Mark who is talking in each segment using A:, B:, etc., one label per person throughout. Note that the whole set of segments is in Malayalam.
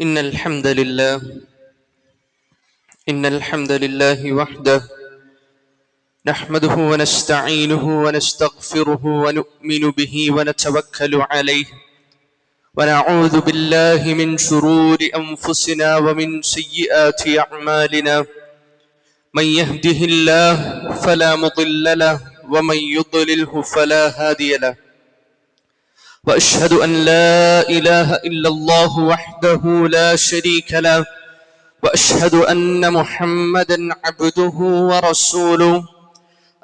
A: إن الحمد لله وحده نحمده ونستعينه ونستغفره ونؤمن به ونتوكل عليه ونعوذ بالله من شرور أنفسنا ومن سيئات أعمالنا من يهده الله فلا مضل له ومن يضلله فلا هادي له وأشهد أن لا إله إلا الله وحده لا شريك له وأشهد أن محمدا عبده ورسوله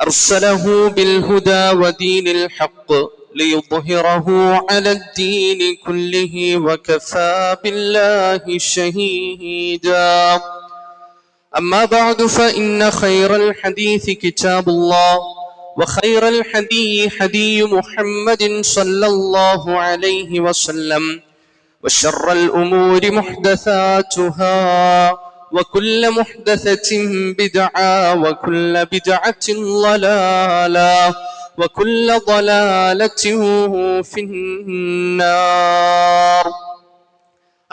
A: أرسله بالهدى ودين الحق ليظهره على الدين كله وكفى بالله شهيدا أما بعد فإن خير الحديث كتاب الله وخير الحدي حدي محمد صلى الله عليه وسلم وشر الأمور محدثاتها وكل محدثة بدعة وكل بدعة ضلالة وكل ضلالة في النار.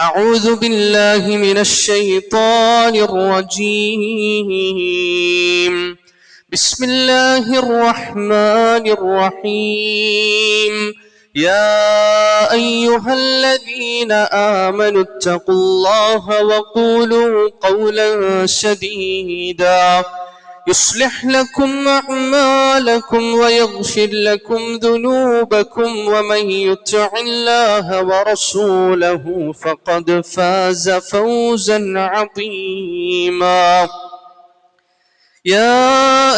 A: أعوذ بالله من الشيطان الرجيم. بسم الله الرحمن الرحيم. يا أيها الذين آمنوا اتقوا الله وقولوا قولا سديدا يصلح لكم أعمالكم ويغفر لكم ذنوبكم ومن يطع الله ورسوله فقد فاز فوزا عظيما. يا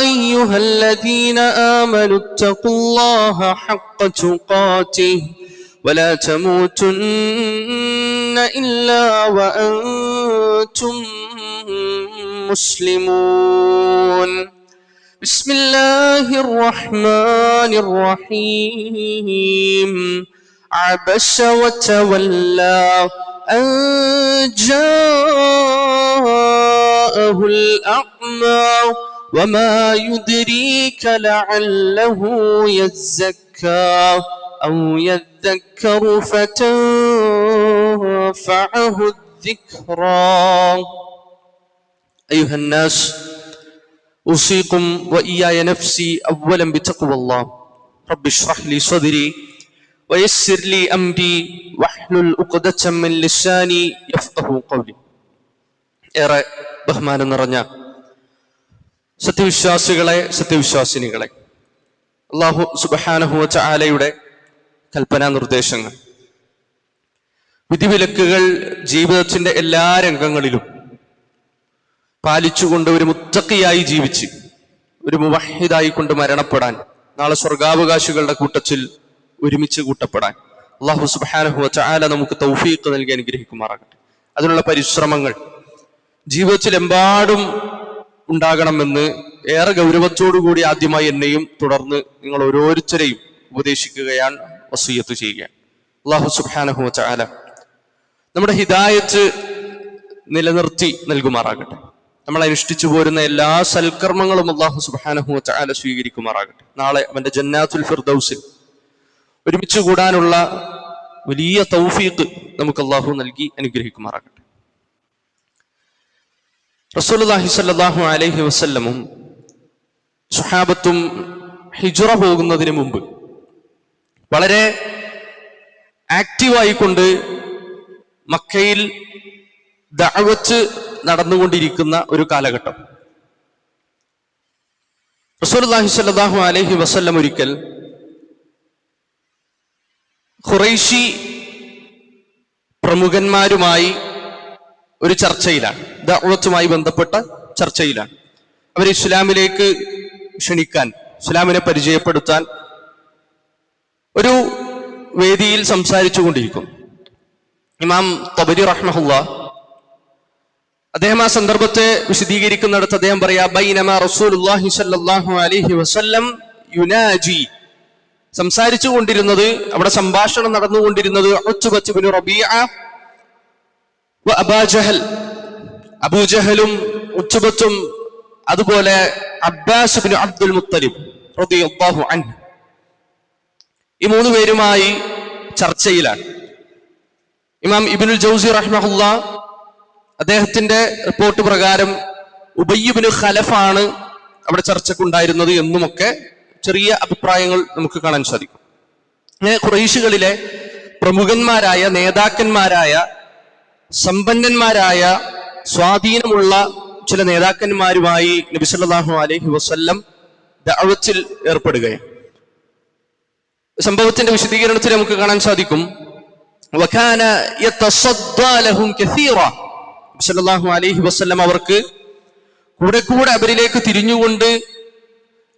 A: أيها الذين آمنوا اتقوا الله حق تقاته ولا تموتن إلا وأنتم مسلمون. بسم الله الرحمن الرحيم. عبس وتولى أن جاءه الأعمى وما يدريك لعله يزكى أو يذكر فتنفعه الذكرى. أيها الناس أوصيكم وإياي نفسي أولا بتقوى الله. رب اشرح لي صدري ويسر لي أمري واحلل عقدة من لساني يفقهوا قولي. ഏറെ ബഹുമാനം നിറഞ്ഞ സത്യവിശ്വാസികളെ, സത്യവിശ്വാസിനികളെ, അല്ലാഹു സുബ്ഹാനഹു വ തആലയുടെ കൽപ്പനാ നിർദ്ദേശങ്ങൾ, വിധിവിലക്കുകൾ ജീവിതത്തിന്റെ എല്ലാ രംഗങ്ങളിലും പാലിച്ചുകൊണ്ട് ഒരു മുത്തഖിയായി ജീവിച്ച് ഒരു മുവഹിദായി കൊണ്ട് മരണപ്പെടാൻ, നാളെ സ്വർഗാവകാശികളുടെ കൂട്ടത്തിൽ ഒരുമിച്ച് കൂട്ടപ്പെടാൻ അല്ലാഹു സുബ്ഹാനഹു വ തആല നമുക്ക് തൗഫീഖ് നൽകി അനുഗ്രഹിക്കുമാറാകട്ടെ. അതിനുള്ള പരിശ്രമങ്ങൾ ജീവിതത്തിലെമ്പാടും ഉണ്ടാകണമെന്ന് ഏറെ ഗൗരവത്തോടുകൂടി ആദ്യമായി എന്നെയും തുടർന്ന് നിങ്ങൾ ഓരോരുത്തരെയും ഉപദേശിക്കുകയാണ്, വസിയ്യത്ത് ചെയ്യുകയാണ്. അല്ലാഹു സുബ്ഹാനഹു വ തആല നമ്മുടെ ഹിദായത്ത് നിലനിർത്തി നൽകുമാറാകട്ടെ. നമ്മൾ അനുഷ്ഠിച്ചു പോരുന്ന എല്ലാ സൽക്കർമ്മങ്ങളും അല്ലാഹു സുബ്ഹാനഹു വ തആല സ്വീകരിക്കുമാറാകട്ടെ. നാളെ അവന്റെ ജന്നാത്തുൽ ഫിർദൗസിൽ ഒരുമിച്ച് കൂടാനുള്ള വലിയ തൗഫീഖ് നമുക്ക് അല്ലാഹു നൽകി അനുഗ്രഹിക്കുമാറാകട്ടെ. റസൂലുള്ളാഹി സ്വല്ലല്ലാഹു അലൈഹി വസല്ലമും സ്വഹാബത്തും ഹിജ്റ പോകുന്നതിന് മുമ്പ് വളരെ ആക്റ്റീവായിക്കൊണ്ട് മക്കയിൽ ദഅവത്ത് നടന്നുകൊണ്ടിരിക്കുന്ന ഒരു കാലഘട്ടം. റസൂലുള്ളാഹി സ്വല്ലല്ലാഹു അലൈഹി വസല്ലം ഒരിക്കൽ ഖുറൈശി പ്രമുഖന്മാരുമായി ഒരു ചർച്ചയിലാണ്, ദഅവത്തുമായി ബന്ധപ്പെട്ട ചർച്ചയിലാണ്. അവർ ഇസ്ലാമിലേക്ക് ക്ഷണിക്കാൻ, ഇസ്ലാമിനെ പരിചയപ്പെടുത്താൻ ഒരു വേദിയിൽ സംസാരിച്ചു കൊണ്ടിരിക്കും. ഇമാം തബരി റഹ്മഹുല്ലാഹ് അദ്ദേഹം ആ സന്ദർഭത്തെ വിശദീകരിക്കുന്നിടത്ത് അദ്ദേഹം പറയാ, ബൈനമാ റസൂലുള്ളാഹി സ്വല്ലല്ലാഹു അലൈഹി വസല്ലം യുനാജി, സംസാരിച്ചു കൊണ്ടിരുന്നത്, അവിടെ സംഭാഷണം നടന്നുകൊണ്ടിരുന്നത് ഉത്ബത്ത് ഇബ്നു റബീഅ വ അബൂ ജഹൽ, അബൂജഹലും ഉത്ബത്തും അതുപോലെ അബ്ബാസ് ഇബ്നു അബ്ദുൽ മുത്തലിബ് റളിയല്ലാഹു അൻഹു, ഈ മൂന്ന് പേരുമായി ചർച്ചയിലാണ്. ഇമാം ഇബ്നുൽ ജൗസി റഹ്മഹുല്ലാ അദ്ദേഹത്തിന്റെ റിപ്പോർട്ട് പ്രകാരം ഉബയ്യ് ഇബ്നു ഖലഫാണ് അവിടെ ചർച്ചക്കുണ്ടായിരുന്നത് എന്നുമൊക്കെ ചെറിയ അഭിപ്രായങ്ങൾ നമുക്ക് കാണാൻ സാധിക്കും. അങ്ങനെ ഖുറൈശികളിലെ പ്രമുഖന്മാരായ നേതാക്കന്മാരായ സമ്പന്നന്മാരായ സ്വാധീനമുള്ള ചില നേതാക്കന്മാരുമായി നബി സല്ലല്ലാഹു അലൈഹി വസല്ലം ദഅവത്തിൽ ഏർപ്പെടുകയാണ്. സംഭവത്തിന്റെ വിശദീകരണത്തിൽ നമുക്ക് കാണാൻ സാധിക്കും, വകാന യതസദ്ദാ ലഹും കസീറ. നബി സല്ലല്ലാഹു അലൈഹി വസല്ലം അവർക്ക് കൂടെ കൂടെ അവരിലേക്ക് തിരിഞ്ഞുകൊണ്ട്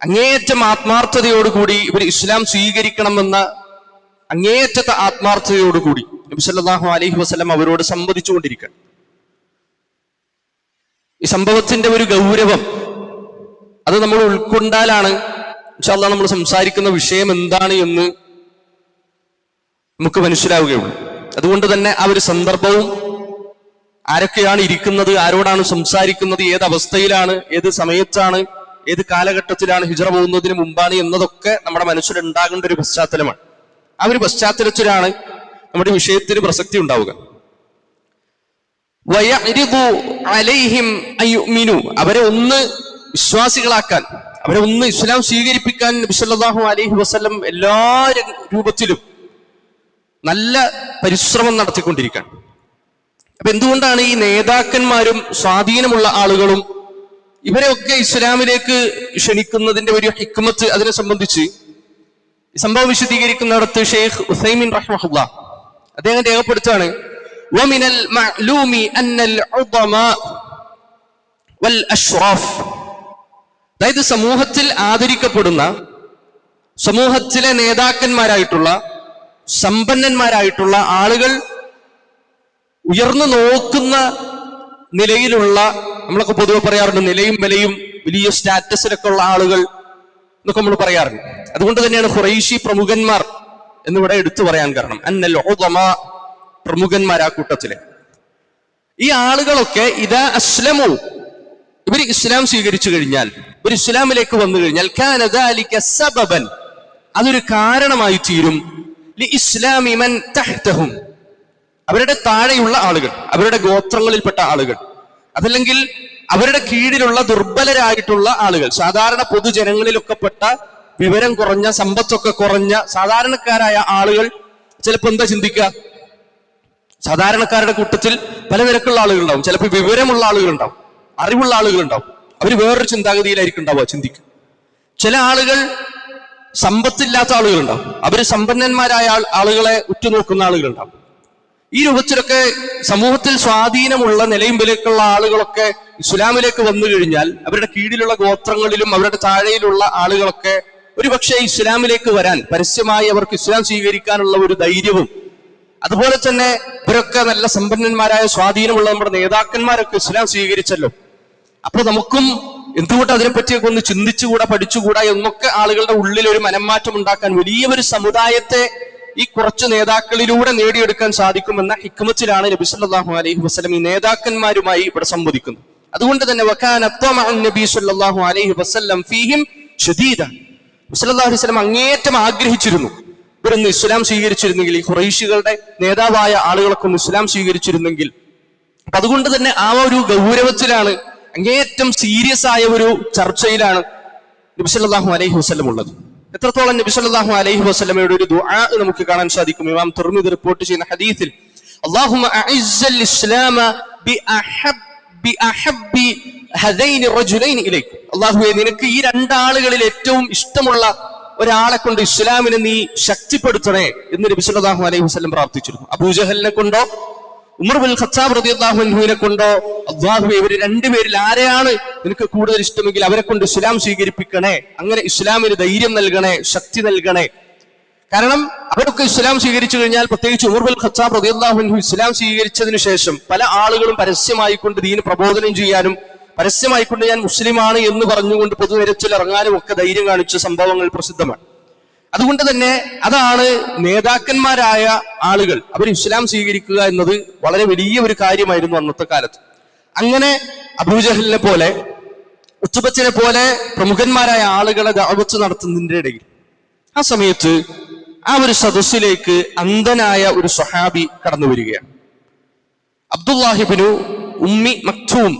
A: അങ്ങേയറ്റം ആത്മാർത്ഥതയോടുകൂടി ഇവർ ഇസ്ലാം സ്വീകരിക്കണമെന്ന അങ്ങേയറ്റത്തെ ആത്മാർത്ഥതയോടുകൂടി നബി സല്ലല്ലാഹു അലൈഹി വസല്ലം അവരോട് സംവദിച്ചുകൊണ്ടിരിക്കണം. ഈ സംഭവത്തിന്റെ ഒരു ഗൗരവം അത് നമ്മൾ ഉൾക്കൊണ്ടാലാണ് ഇൻഷാ അല്ലാഹ് നമ്മൾ സംസാരിക്കുന്ന വിഷയം എന്താണ് എന്ന് നമുക്ക് മനസ്സിലാവുകയുള്ളൂ. അതുകൊണ്ട് തന്നെ ആ ഒരു സന്ദർഭവും ആരൊക്കെയാണ് ഇരിക്കുന്നത്, ആരോടാണ് സംസാരിക്കുന്നത്, ഏത് അവസ്ഥയിലാണ്, ഏത് സമയത്താണ്, ഏത് കാലഘട്ടത്തിലാണ്, ഹിജ്റ പോകുന്നതിന് മുമ്പാണ് എന്നതൊക്കെ നമ്മുടെ മനസ്സിലുണ്ടാകേണ്ട ഒരു പശ്ചാത്തലമാണ്. ആ ഒരു പശ്ചാത്തലത്തിലാണ് നമ്മുടെ വിഷയത്തിന് പ്രസക്തി ഉണ്ടാവുക. അവരെ ഒന്ന് വിശ്വാസികളാക്കാൻ, അവരെ ഒന്ന് ഇസ്ലാം സ്വീകരിപ്പിക്കാൻ നബി സല്ലല്ലാഹു അലൈഹി വസല്ലം എല്ലാ രൂപത്തിലും നല്ല പരിശ്രമം നടത്തിക്കൊണ്ടിരിക്കുകയാണ്. അപ്പൊ എന്തുകൊണ്ടാണ് ഈ നേതാക്കന്മാരും സ്വാധീനമുള്ള ആളുകളും ഇവരെയൊക്കെ ഇസ്ലാമിലേക്ക് ക്ഷണിക്കുന്നതിന്റെ ഒരു ഹിക്മത്ത്, അതിനെ സംബന്ധിച്ച് ഈ സംഭവം വിശദീകരിക്കുന്നിടത്ത് ഷെയ്ഖ് ഉസൈമിൻ റഹ്മഹുല്ലാഹ് അദ്ദേഹം രേഖപ്പെടുത്താണ്, വമിനൽ മഅലൂമി അന്നൽ ഉദമാ വൽ അഷ്റാഫ്, അതായത് സമൂഹത്തിൽ ആദരിക്കപ്പെടുന്ന, സമൂഹത്തിലെ നേതാക്കന്മാരായിട്ടുള്ള സമ്പന്നന്മാരായിട്ടുള്ള ആളുകൾ ഉയർന്നു നോക്കുന്ന നിലയിലുള്ള, നമ്മളൊക്കെ പൊതുവെ പറയാറുണ്ട് നിലയും വിലയും വലിയ സ്റ്റാറ്റസിലൊക്കെ ഉള്ള ആളുകൾ എന്നൊക്കെ നമ്മൾ പറയാറുണ്ട്. അതുകൊണ്ട് തന്നെയാണ് ഖുറൈശി പ്രമുഖന്മാർ എന്നിവിടെ എടുത്തു പറയാൻ കാരണം. അന്നൽ ഉദമാ, പ്രമുഖന്മാർ ആ കൂട്ടത്തിലെ ഈ ആളുകളൊക്കെ ഇദാ അസ്ലമു, ഇവർ ഇസ്ലാം സ്വീകരിച്ചു കഴിഞ്ഞാൽ, ഇവർ ഇസ്ലാമിലേക്ക് വന്നു കഴിഞ്ഞാൽ, കാന ദാലിക സബബൻ, അതൊരു കാരണമായി തീരും ലിഇസ്ലാമി മൻ തഹ്തഹും, അവരുടെ താഴെയുള്ള ആളുകൾ, അവരുടെ ഗോത്രങ്ങളിൽപ്പെട്ട ആളുകൾ, അതല്ലെങ്കിൽ അവരുടെ കീഴിലുള്ള ദുർബലരായിട്ടുള്ള ആളുകൾ, സാധാരണ പൊതുജനങ്ങളിലൊക്കെ പെട്ട വിവരം കുറഞ്ഞ, സമ്പത്തൊക്കെ കുറഞ്ഞ സാധാരണക്കാരായ ആളുകൾ ചിലപ്പോൾ എന്താ ചിന്തിക്കുക? സാധാരണക്കാരുടെ കൂട്ടത്തിൽ പലനിരക്കുള്ള ആളുകളുണ്ടാവും. ചിലപ്പോൾ വിവരമുള്ള ആളുകളുണ്ടാവും, അറിവുള്ള ആളുകളുണ്ടാവും. അവർ വേറൊരു ചിന്താഗതിയിലായിരിക്കും ഉണ്ടാവുക, ചിന്തിക്കുക. ചില ആളുകൾ സമ്പത്തില്ലാത്ത ആളുകളുണ്ടാവും, അവർ സമ്പന്നന്മാരായ ആളുകളെ ഉറ്റുനോക്കുന്ന ആളുകളുണ്ടാവും. ഈ രൂപത്തിലൊക്കെ സമൂഹത്തിൽ സ്വാധീനമുള്ള നിലയും വിലക്കുള്ള ആളുകളൊക്കെ ഇസ്ലാമിലേക്ക് വന്നു കഴിഞ്ഞാൽ അവരുടെ കീഴിലുള്ള ഗോത്രങ്ങളിലും അവരുടെ താഴെയിലുള്ള ആളുകളൊക്കെ ഒരുപക്ഷെ ഇസ്ലാമിലേക്ക് വരാൻ, പരസ്യമായി അവർക്ക് ഇസ്ലാം സ്വീകരിക്കാനുള്ള ഒരു ധൈര്യവും, അതുപോലെ തന്നെ ഇവരൊക്കെ നല്ല സമ്പന്നന്മാരായ സ്വാധീനമുള്ള നമ്മുടെ നേതാക്കന്മാരൊക്കെ ഇസ്ലാം സ്വീകരിച്ചല്ലോ, അപ്പൊ നമുക്കും എന്തുകൊണ്ട് അതിനെപ്പറ്റിയൊക്കെ ഒന്ന് ചിന്തിച്ചുകൂടാ, പഠിച്ചുകൂടാ എന്നൊക്കെ ആളുകളുടെ ഉള്ളിൽ ഒരു മനംമാറ്റം ഉണ്ടാക്കാൻ, വലിയൊരു സമുദായത്തെ ഈ കുറച്ച് നേതാക്കളിലൂടെ നേടിയെടുക്കാൻ സാധിക്കുമെന്ന ഹിക്മത്തിലാണ് നബി സല്ലല്ലാഹു അലൈഹി വസല്ലം ഈ നേതാക്കന്മാരുമായി ഇവിടെ സംവദിക്കുന്നത്. അതുകൊണ്ട് തന്നെ വകാന തമഉൻ നബി സല്ലല്ലാഹു അലൈഹി വസല്ലം ഫീഹിം ശദീദ, നബി സല്ലല്ലാഹു അലൈഹി വസല്ലം അങ്ങേയറ്റം ആഗ്രഹിച്ചിരുന്നു ഇവരൊന്ന് ഇസ്ലാം സ്വീകരിച്ചിരുന്നെങ്കിൽ, ഈ ഖുറൈശികളുടെ നേതാവായ ആളുകളൊക്കെ ഒന്ന് ഇസ്ലാം സ്വീകരിച്ചിരുന്നെങ്കിൽ. അപ്പൊ അതുകൊണ്ട് തന്നെ ആ ഒരു ഗൗരവത്തിലാണ്, അങ്ങേയറ്റം സീരിയസ് ആയ ഒരു ചർച്ചയിലാണ് നബി സല്ലല്ലാഹു അലൈഹി വസല്ലം ഉള്ളത്. എത്രത്തോളം നബി സല്ലല്ലാഹു അലൈഹി വസല്ലമയുടെ ഒരു ദുആ നമുക്ക് കാണാൻ സാധിക്കും. ഇമാം തിർമിദി റിപ്പോർട്ട് ചെയ്യുന്ന ഹദീസിൽ, അല്ലാഹുമ്മ അഇസ്സൽ ഇസ്ലാമ ബിഅഹബ്ബി ഹദൈനി റജുലൈനി ഇലൈക, അല്ലാഹുവേ നിനക്ക് ഈ രണ്ടാളുകളിൽ ഏറ്റവും ഇഷ്ടമുള്ള ഒരാളെ കൊണ്ട് ഇസ്ലാമിനെ നീ ശക്തിപ്പെടുത്തണേ എന്ന് നബി സല്ലല്ലാഹു അലൈഹി വസല്ലം പ്രാർത്ഥിച്ചിരുന്നു. അബൂജഹലിനെ കൊണ്ടോ ഉമർ ബിൻ ഖത്താബ് റളിയല്ലാഹു അൻഹുവിനെ കൊണ്ടോ, അല്ലാഹുവേ ഇവർ രണ്ടുപേരിൽ ആരെയാണ് നിനക്ക് കൂടുതൽ ഇഷ്ടമെങ്കിൽ അവരെ കൊണ്ട് ഇസ്ലാം സ്വീകരിപ്പിക്കണേ, അങ്ങനെ ഇസ്ലാമിന് ധൈര്യം നൽകണേ, ശക്തി നൽകണേ. കാരണം അവരൊക്കെ ഇസ്ലാം സ്വീകരിച്ചു കഴിഞ്ഞാൽ, പ്രത്യേകിച്ച് ഉമർ ബിൻ ഖത്താബ് റളിയല്ലാഹു അൻഹു ഇസ്ലാം സ്വീകരിച്ചതിന് ശേഷം പല ആളുകളും പരസ്യമായിക്കൊണ്ട് ദീൻ പ്രബോധനം ചെയ്യാനും പരസ്യമായിക്കൊണ്ട് ഞാൻ മുസ്ലിമാണ് എന്ന് പറഞ്ഞുകൊണ്ട് പൊതുനിരത്തിൽ ഇറങ്ങാനും ഒക്കെ ധൈര്യം കാണിച്ച സംഭവങ്ങൾ പ്രസിദ്ധമാണ്. അതുകൊണ്ട് തന്നെ അതാണ് നേതാക്കന്മാരായ ആളുകൾ അവർ ഇസ്ലാം സ്വീകരിക്കുക എന്നത് വളരെ വലിയ ഒരു കാര്യമായിരുന്നു അന്നത്തെ കാലത്ത്. അങ്ങനെ അബൂജഹലിനെ പോലെ, ഉത്തുബത്തിനെ പോലെ പ്രമുഖന്മാരായ ആളുകളെ ദഅവത്ത് നടത്തുന്നതിന്റെ ഇടയിൽ ആ സമയത്ത് ആ ഒരു സദസ്സിലേക്ക് അന്ധനായ ഒരു സ്വഹാബി കടന്നു വരികയാണ്. അബ്ദുല്ലാഹിബ്നു ഉമ്മി മക്തൂം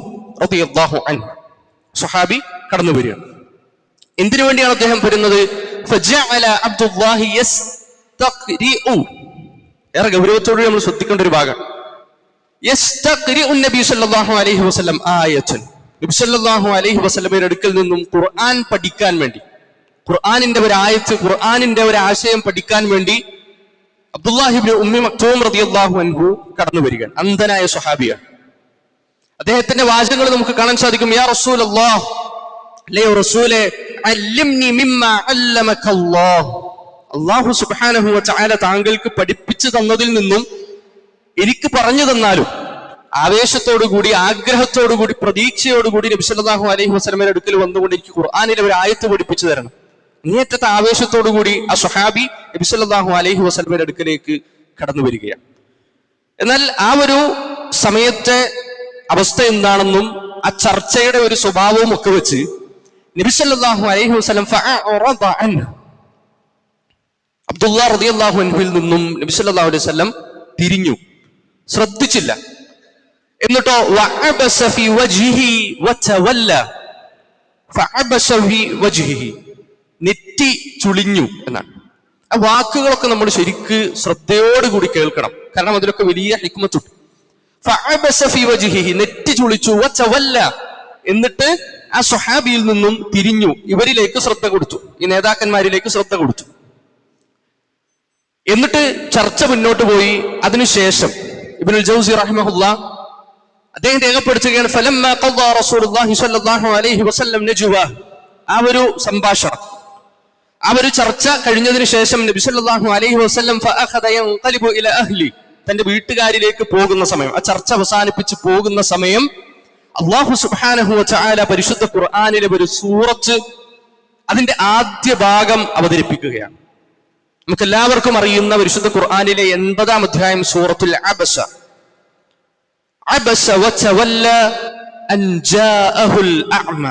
A: റളിയല്ലാഹു അൻഹു സ്വഹാബി കടന്നു വരികയാണ്. എന്തിനു വേണ്ടിയാണ് അദ്ദേഹം വരുന്നത്? ഫജഅല അബ്ദുല്ലാഹി യസ്തഖ്രിഉ. ഏറെ ഗൗരവത്തോടെ നമ്മൾ ശ്രദ്ധിക്കേണ്ട ഒരു ഭാഗം. യസ്തഖ്രിഉ നബി സല്ലല്ലാഹു അലൈഹി വസല്ലം ആയതൻ. നബി സല്ലല്ലാഹു അലൈഹി വസല്ലമയുടെ അടുക്കൽ നിന്നും ഖുർആൻ പഠിക്കാൻ വേണ്ടി, ഖുർആനിന്റെ ഒരു ആയത്ത്, ഖുർആനിന്റെ ഒരു ആശയം പഠിക്കാൻ വേണ്ടി അബ്ദുല്ലാഹിബ്നു ഉമ്മി മക്തൂം റളിയല്ലാഹു അൻഹു കടന്നു വരികയാണ്. അന്ധനായ സ്വഹാബിയാണ്. അദ്ദേഹത്തിന്റെ വാചകങ്ങൾ നമുക്ക് കാണാൻ സാധിക്കും. യാ റസൂലല്ലാഹ്, അല്ലയോ റസൂലേ, അല്ലിംനി മിമ്മാ അല്ലമകല്ലാഹ്. അല്ലാഹു സുബ്ഹാനഹു വ തആല താങ്കൾക്ക് പഠിപ്പിച്ചു തന്നതിൽ നിന്നും എനിക്ക് പറഞ്ഞു തന്നാലും. ആവേശത്തോടുകൂടി, ആഗ്രഹത്തോടുകൂടി, പ്രതീക്ഷയോടുകൂടി നബി സല്ലല്ലാഹു അലൈഹി വസല്ലമയുടെ അടുക്കൽ വന്നുകൊണ്ട് എനിക്ക് ഖുർആനിലെ ഒരു ആയത്ത് പഠിപ്പിച്ചു തരണം. അങ്ങേറ്റത്തെ ആവേശത്തോടുകൂടി ആ സ്വഹാബി നബി സല്ലല്ലാഹു അലൈഹി വസല്ലമയുടെ അടുക്കലേക്ക് കടന്നു വരികയാണ്. എന്നാൽ ആ ഒരു സമയത്തെ അവസ്ഥ എന്താണെന്നും ആ ചർച്ചയുടെ ഒരു സ്വഭാവവും ഒക്കെ വെച്ച് നബി സല്ലല്ലാഹു അലൈഹി വസല്ലം ഫഅറദ അൻഹു, അബ്ദുല്ലാഹ് റളിയല്ലാഹു അൻഹുവിൽ നിന്നും നബി സല്ലല്ലാഹു അലൈഹി വസല്ലം തിരിഞ്ഞു, ശ്രദ്ധിച്ചില്ല. എന്നിട്ടോ വഅബസ ഫി വജ്ഹിഹി വതവല്ല. ഫഅബസ ഫി വജ്ഹിഹി, നെറ്റി ചുളിഞ്ഞു എന്നാണ്. ആ വാക്കുകളൊക്കെ നമ്മൾ ശരിക്ക് ശ്രദ്ധയോടുകൂടി കേൾക്കണം. കാരണം അതിലൊക്കെ വലിയ ഹിക്മത്തുണ്ട്. ഫഅബസ ഫി വജ്ഹിഹി, നെറ്റി ചുളിച്ചു. വതവല്ല, എന്നിട്ട് ആ സ്വഹാബിയിൽ നിന്നും തിരിഞ്ഞു. ഇവരിലേക്ക് ശ്രദ്ധ കൊടുത്തു, ഈ നേതാക്കന്മാരിലേക്ക് ശ്രദ്ധ കൊടുത്തു. എന്നിട്ട് ചർച്ച മുന്നോട്ട് പോയി. അതിനുശേഷം ഇബ്നുൽ ജൗസി റഹിമഹുല്ലാഹ് അദ്ദേഹം രേഖപ്പെടുത്തുകയാണ്, ഫലമ്മ ഖദാ റസൂലുള്ളാഹി സ്വല്ലല്ലാഹു അലൈഹി വസല്ലം നജ്വ. ആ ഒരു സംഭാഷണം, ആ ഒരു ചർച്ച കഴിഞ്ഞതിന് ശേഷം നബി സല്ലല്ലാഹു അലൈഹി വസല്ലം ഫഅഖദ യൻഖലിബു ഇല അഹ്ലി, തന്റെ വീട്ടുകാരിലേക്ക് പോകുന്ന സമയം, ആ ചർച്ച അവസാനിപ്പിച്ച് പോകുന്ന സമയം, അല്ലാഹു സുബ്ഹാനഹു വ തആല പരിശുദ്ധ ഖുർആനിലെ ഒരു സൂറത്ത്, അതിന്റെ ആദ്യ ഭാഗം അവതരിപ്പിക്കുകയാണ്. നമുക്ക് എല്ലാവർക്കും അറിയുന്ന പരിശുദ്ധ ഖുർആനിലെ 80-ാം അധ്യായം സൂറത്തുൽ അബസ. അബസ വതവല്ല അൻ ജാഅഹുൽ അഅമ.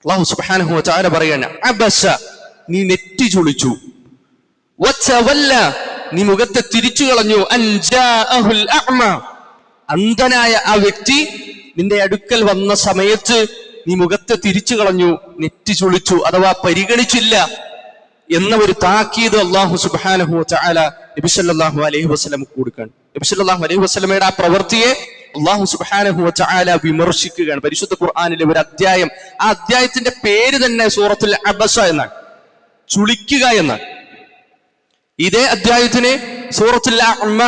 A: അല്ലാഹു സുബ്ഹാനഹു വ തആല പറയാണ്, അബസ, നീ നെറ്റി ചുളിച്ചു. വതവല്ല, നീ മുഖത്തെ തിരിച്ചു കളഞ്ഞു. അൻ ജാഅഹുൽ അഅമ, അന്ധനായ ആ വ്യക്തി നിന്റെ അടുക്കൽ വന്ന സമയത്ത് നീ മുഖത്തെ തിരിച്ചു കളഞ്ഞു, നെറ്റി ചുളിച്ചു, അഥവാ പരിഗണിച്ചില്ല എന്ന ഒരു താക്കീത് അല്ലാഹു സുബ്ഹാനഹു വ തആല നബി സല്ലല്ലാഹു അലൈഹി വസല്ലം കൊടുക്കാൻ. നബി സല്ലല്ലാഹു അലൈഹി വസല്ലമയുടെ ആ പ്രവൃത്തിയെ അല്ലാഹു സുബ്ഹാനഹു വ തആല വിമർശിക്കുകയാണ്. പരിശുദ്ധ ഖുർആനിലെ ഒരു അധ്യായം, ആ അധ്യായത്തിന്റെ പേര് തന്നെ സൂറത്തുൽ അബസ എന്നാണ്, ചുളിക്കുക എന്നാണ്. ഇതേ അധ്യായത്തിന് സൂറത്തുൽ അഅമ,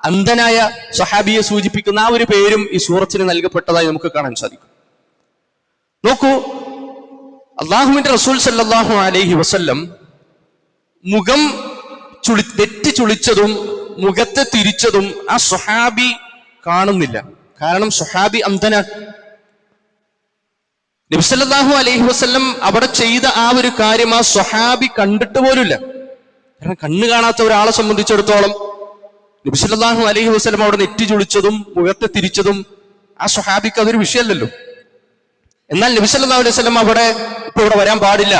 A: അന്ധനായ സ്വഹാബിയെ സൂചിപ്പിക്കുന്ന ആ ഒരു പേരും ഈ സൂറത്തിന് നൽകപ്പെട്ടതായി നമുക്ക് കാണാൻ സാധിക്കും. നോക്കൂ, അല്ലാഹുവിന്റെ റസൂൽ സല്ലല്ലാഹു അലൈഹി വസല്ലം മുഖം നെറ്റി ചുളിച്ചതും മുഖത്തെ തിരിച്ചതും ആ സ്വഹാബി കാണുന്നില്ല. കാരണം സ്വഹാബി അന്ധനാണ്. നബി സല്ലല്ലാഹു അലൈഹി വസല്ലം അവിടെ ചെയ്ത ആ ഒരു കാര്യം ആ സ്വഹാബി കണ്ടിട്ട് പോലുമില്ല. കാരണം കണ്ണ് കാണാത്ത ഒരാളെ സംബന്ധിച്ചിടത്തോളം നബി സല്ലല്ലാഹു അലൈഹി വസല്ലം അവിടെ നെറ്റി ചുളിച്ചതും മുഖത്തെ തിരിച്ചതും ആ സ്വഹാബിക്ക് അതൊരു വിഷയമല്ലല്ലോ. എന്നാൽ നബി സല്ലല്ലാഹു അലൈഹി വസല്ലം അവിടെ ഇപ്പൊ ഇവിടെ വരാൻ പാടില്ല,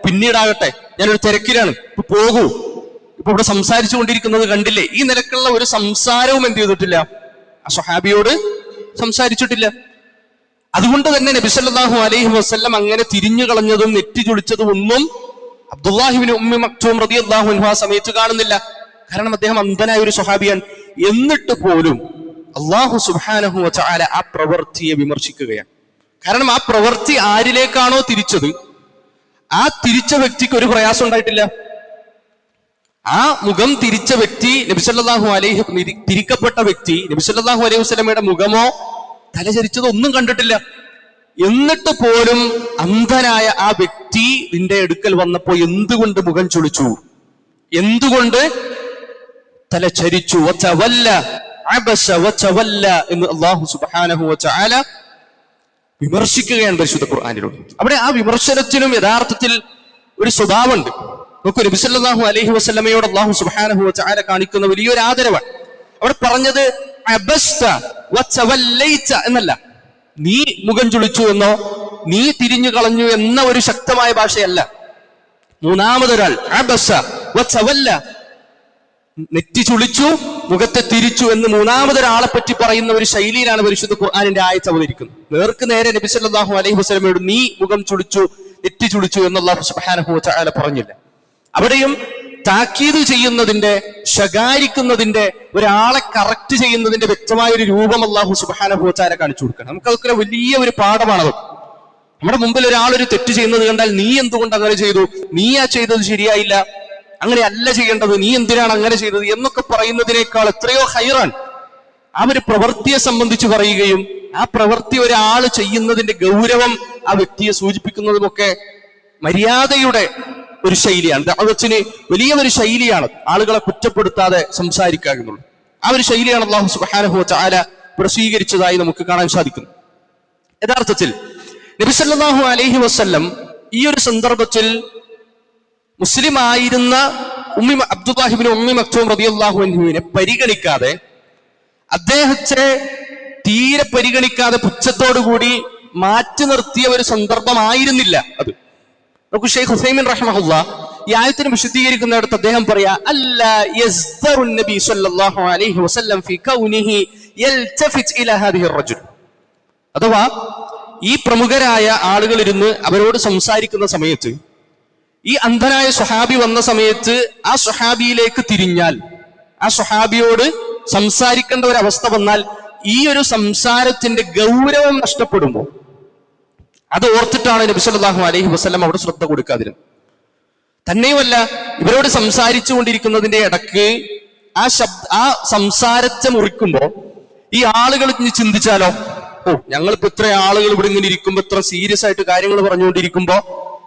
A: പിന്നീടാകട്ടെ, ഞാനൊരു തിരക്കിലാണ്, ഇപ്പൊ പോകൂ, ഇപ്പൊ ഇവിടെ സംസാരിച്ചു കൊണ്ടിരിക്കുന്നത് കണ്ടില്ലേ, ഈ നിലക്കുള്ള ഒരു സംസാരവും എന്ത് ചെയ്തിട്ടില്ല, ആ സ്വഹാബിയോട് സംസാരിച്ചിട്ടില്ല. അതുകൊണ്ട് തന്നെ നബി സല്ലല്ലാഹു അലൈഹി വസല്ലം അങ്ങനെ തിരിഞ്ഞു കളഞ്ഞതും നെറ്റി ചുളിച്ചതും ഒന്നും അബ്ദുല്ലാഹിബ്നു ഉമ്മി മക്തൂം റളിയല്ലാഹു അൻഹു ആ സമയത്ത് കാണുന്നില്ല. കാരണം അദ്ദേഹം അന്ധനായ ഒരു സ്വഹാബിയാണ്. എന്നിട്ട് പോലും അല്ലാഹു സുബ്ഹാനഹു വ തആല ആ പ്രവൃത്തിയെ വിമർശിക്കുകയാണ്. കാരണം ആ പ്രവൃത്തി ആരിലേക്കാണോ തിരിച്ചത്, ആ തിരിച്ച വ്യക്തിക്ക് ഒരു പ്രയാസം ഉണ്ടായിട്ടില്ല. ആ മുഖം തിരിച്ച വ്യക്തി, നബി സല്ലല്ലാഹു അലൈഹി തിരിക്കപ്പെട്ട വ്യക്തി നബി സല്ലല്ലാഹു അലൈഹി വസല്ലമയുടെ മുഖമോ തലചരിച്ചതോ ഒന്നും കണ്ടിട്ടില്ല. എന്നിട്ട് പോലും അന്ധനായ ആ വ്യക്തി നിന്റെ അടുക്കൽ വന്നപ്പോ എന്തുകൊണ്ട് മുഖം ചുളിച്ചു, എന്തുകൊണ്ട് തലചരിച്ചു? വതവല്ല, അബസ വതവല്ല എന്ന് അല്ലാഹു സുബ്ഹാനഹു വ തആല വിമർശിക്കുകയാണ് പരിശുദ്ധ ഖുർആനിലൂടെ. അവിടെ ആ വിമർശനത്തിനും യഥാർത്ഥത്തിൽ ഒരു സ്വഭാവമുണ്ട്. നോക്കൂ, നബി സല്ലല്ലാഹു അലൈഹി വസല്ലമയോട് അല്ലാഹു സുബ്ഹാനഹു വ തആല കാണിക്കുന്ന വലിയൊരു ആദരവാണ്. അവിടെ പറഞ്ഞത് അബസ്ത വതവല്ലൈത എന്നല്ല, നീ മുഖം ചുളിച്ചു എന്നോ നീ തിരിഞ്ഞു കളഞ്ഞു എന്ന ഒരു ശക്തമായ ഭാഷയല്ല. മൂന്നാമതൊരാൾ അബസ വതവല്ല, നെറ്റി ചുളിച്ചു, മുഖത്തെ തിരിച്ചു എന്ന് മൂന്നാമതൊരാളെ പറ്റി പറയുന്ന ഒരു ശൈലിയിലാണ് പരിശുദ്ധ ഖുർആനിന്റെ ആയത്ത് അവതരിക്കുന്നത്. നേർക്ക് നേരെ നബി സല്ലല്ലാഹു അലൈഹി വസല്ലമയോട് നീ മുഖം ചുളിച്ചു, നെറ്റി ചുളിച്ചു എന്ന് അല്ലാഹു സുബ്ഹാനഹു വ തആല പറഞ്ഞില്ല. അവിടെയും താക്കീത് ചെയ്യുന്നതിന്റെ, ശകാരിക്കുന്നതിന്റെ, ഒരാളെ കറക്റ്റ് ചെയ്യുന്നതിന്റെ വ്യക്തമായ ഒരു രൂപം അല്ലാഹു സുബ്ഹാനഹു വ തആല കാണിച്ചു കൊടുക്കണം. നമുക്കതൊക്കെ വലിയ ഒരു പാഠമാണത്. നമ്മുടെ മുമ്പിൽ ഒരാളൊരു തെറ്റ് ചെയ്യുന്നത് കണ്ടാൽ നീ എന്തുകൊണ്ട് അങ്ങനെ ചെയ്തു, നീ ആ ചെയ്തത് ശരിയായില്ല, അങ്ങനെ അല്ല ചെയ്യേണ്ടത്, നീ എന്തിനാണ് അങ്ങനെ ചെയ്തത് എന്നൊക്കെ പറയുന്നതിനേക്കാൾ എത്രയോ ഹൈറാണ് ആ ഒരു പ്രവൃത്തിയെ സംബന്ധിച്ച് പറയുകയും ആ പ്രവൃത്തി ഒരാൾ ചെയ്യുന്നതിന്റെ ഗൗരവം ആ വ്യക്തിയെ സൂചിപ്പിക്കുന്നതുമൊക്കെ മര്യാദയുടെ ഒരു ശൈലിയാണ്. ദഅവത്തിന് വലിയ ഒരു ശൈലിയാണ് ആളുകളെ കുറ്റപ്പെടുത്താതെ സംസാരിക്കുക എന്നുള്ളത്. ആ ഒരു ശൈലിയാണ് അല്ലാഹു സുബ്ഹാനഹു വ തആല സ്വീകരിച്ചതായി നമുക്ക് കാണാൻ സാധിക്കുന്നു. യഥാർത്ഥത്തിൽ നബി സല്ലല്ലാഹു അലൈഹി വസല്ലം ഈ ഒരു സന്ദർഭത്തിൽ മുസ്ലിം ആയിരുന്ന അബ്ദുല്ലാഹി ഇബ്നു ഉമ്മി മക്തൂം റളിയല്ലാഹു അൻഹുവിനെ പരിഗണിക്കാതെ, അദ്ദേഹത്തെ തീരെ പരിഗണിക്കാതെ പുച്ഛത്തോടുകൂടി മാറ്റി നിർത്തിയ ഒരു സന്ദർഭമായിരുന്നില്ല അത്. നമുക്ക് ഷെയ്ഖ് ഹുസൈമിൻ റഹിമഹുല്ലാഹ് ഈ ആയത്തിനെ വിശദീകരിക്കുന്നിടത്ത് അദ്ദേഹം പറയാ, അല്ലാ യസ്ദറു നബി സല്ലല്ലാഹു അലൈഹി വസല്ലം ഫീ കൗനിഹി യൽതഫിത് ഇലാ ഹാദിഹി റജുൽ. അഥവാ ഈ പ്രമുഖരായ ആളുകൾ ഇരുന്ന് അവരോട് സംസാരിക്കുന്ന സമയത്ത്, ഈ അന്ധനായ സ്വഹാബി വന്ന സമയത്ത് ആ സ്വഹാബിയിലേക്ക് തിരിഞ്ഞാൽ, ആ സ്വഹാബിയോട് സംസാരിക്കേണ്ട ഒരു അവസ്ഥ വന്നാൽ ഈ ഒരു സംസാരത്തിന്റെ ഗൗരവം നഷ്ടപ്പെടുമ്പോൾ അത് ഓർത്തിട്ടാണ് നബി സല്ലല്ലാഹു അലൈഹി വസല്ലം അവിടെ ശ്രദ്ധ കൊടുക്കാതിരുന്നത്. തന്നെയുമല്ല, ഇവരോട് സംസാരിച്ചു കൊണ്ടിരിക്കുന്നതിന്റെ ഇടക്ക് ആ സംസാരത്തെ മുറിക്കുമ്പോ ഈ ആളുകൾ ചിന്തിച്ചാലോ, ഞങ്ങളിപ്പോ ഇത്ര ആളുകൾ ഇവിടെ ഇങ്ങനെ ഇരിക്കുമ്പോ, ഇത്ര സീരിയസ് ആയിട്ട് കാര്യങ്ങൾ പറഞ്ഞുകൊണ്ടിരിക്കുമ്പോ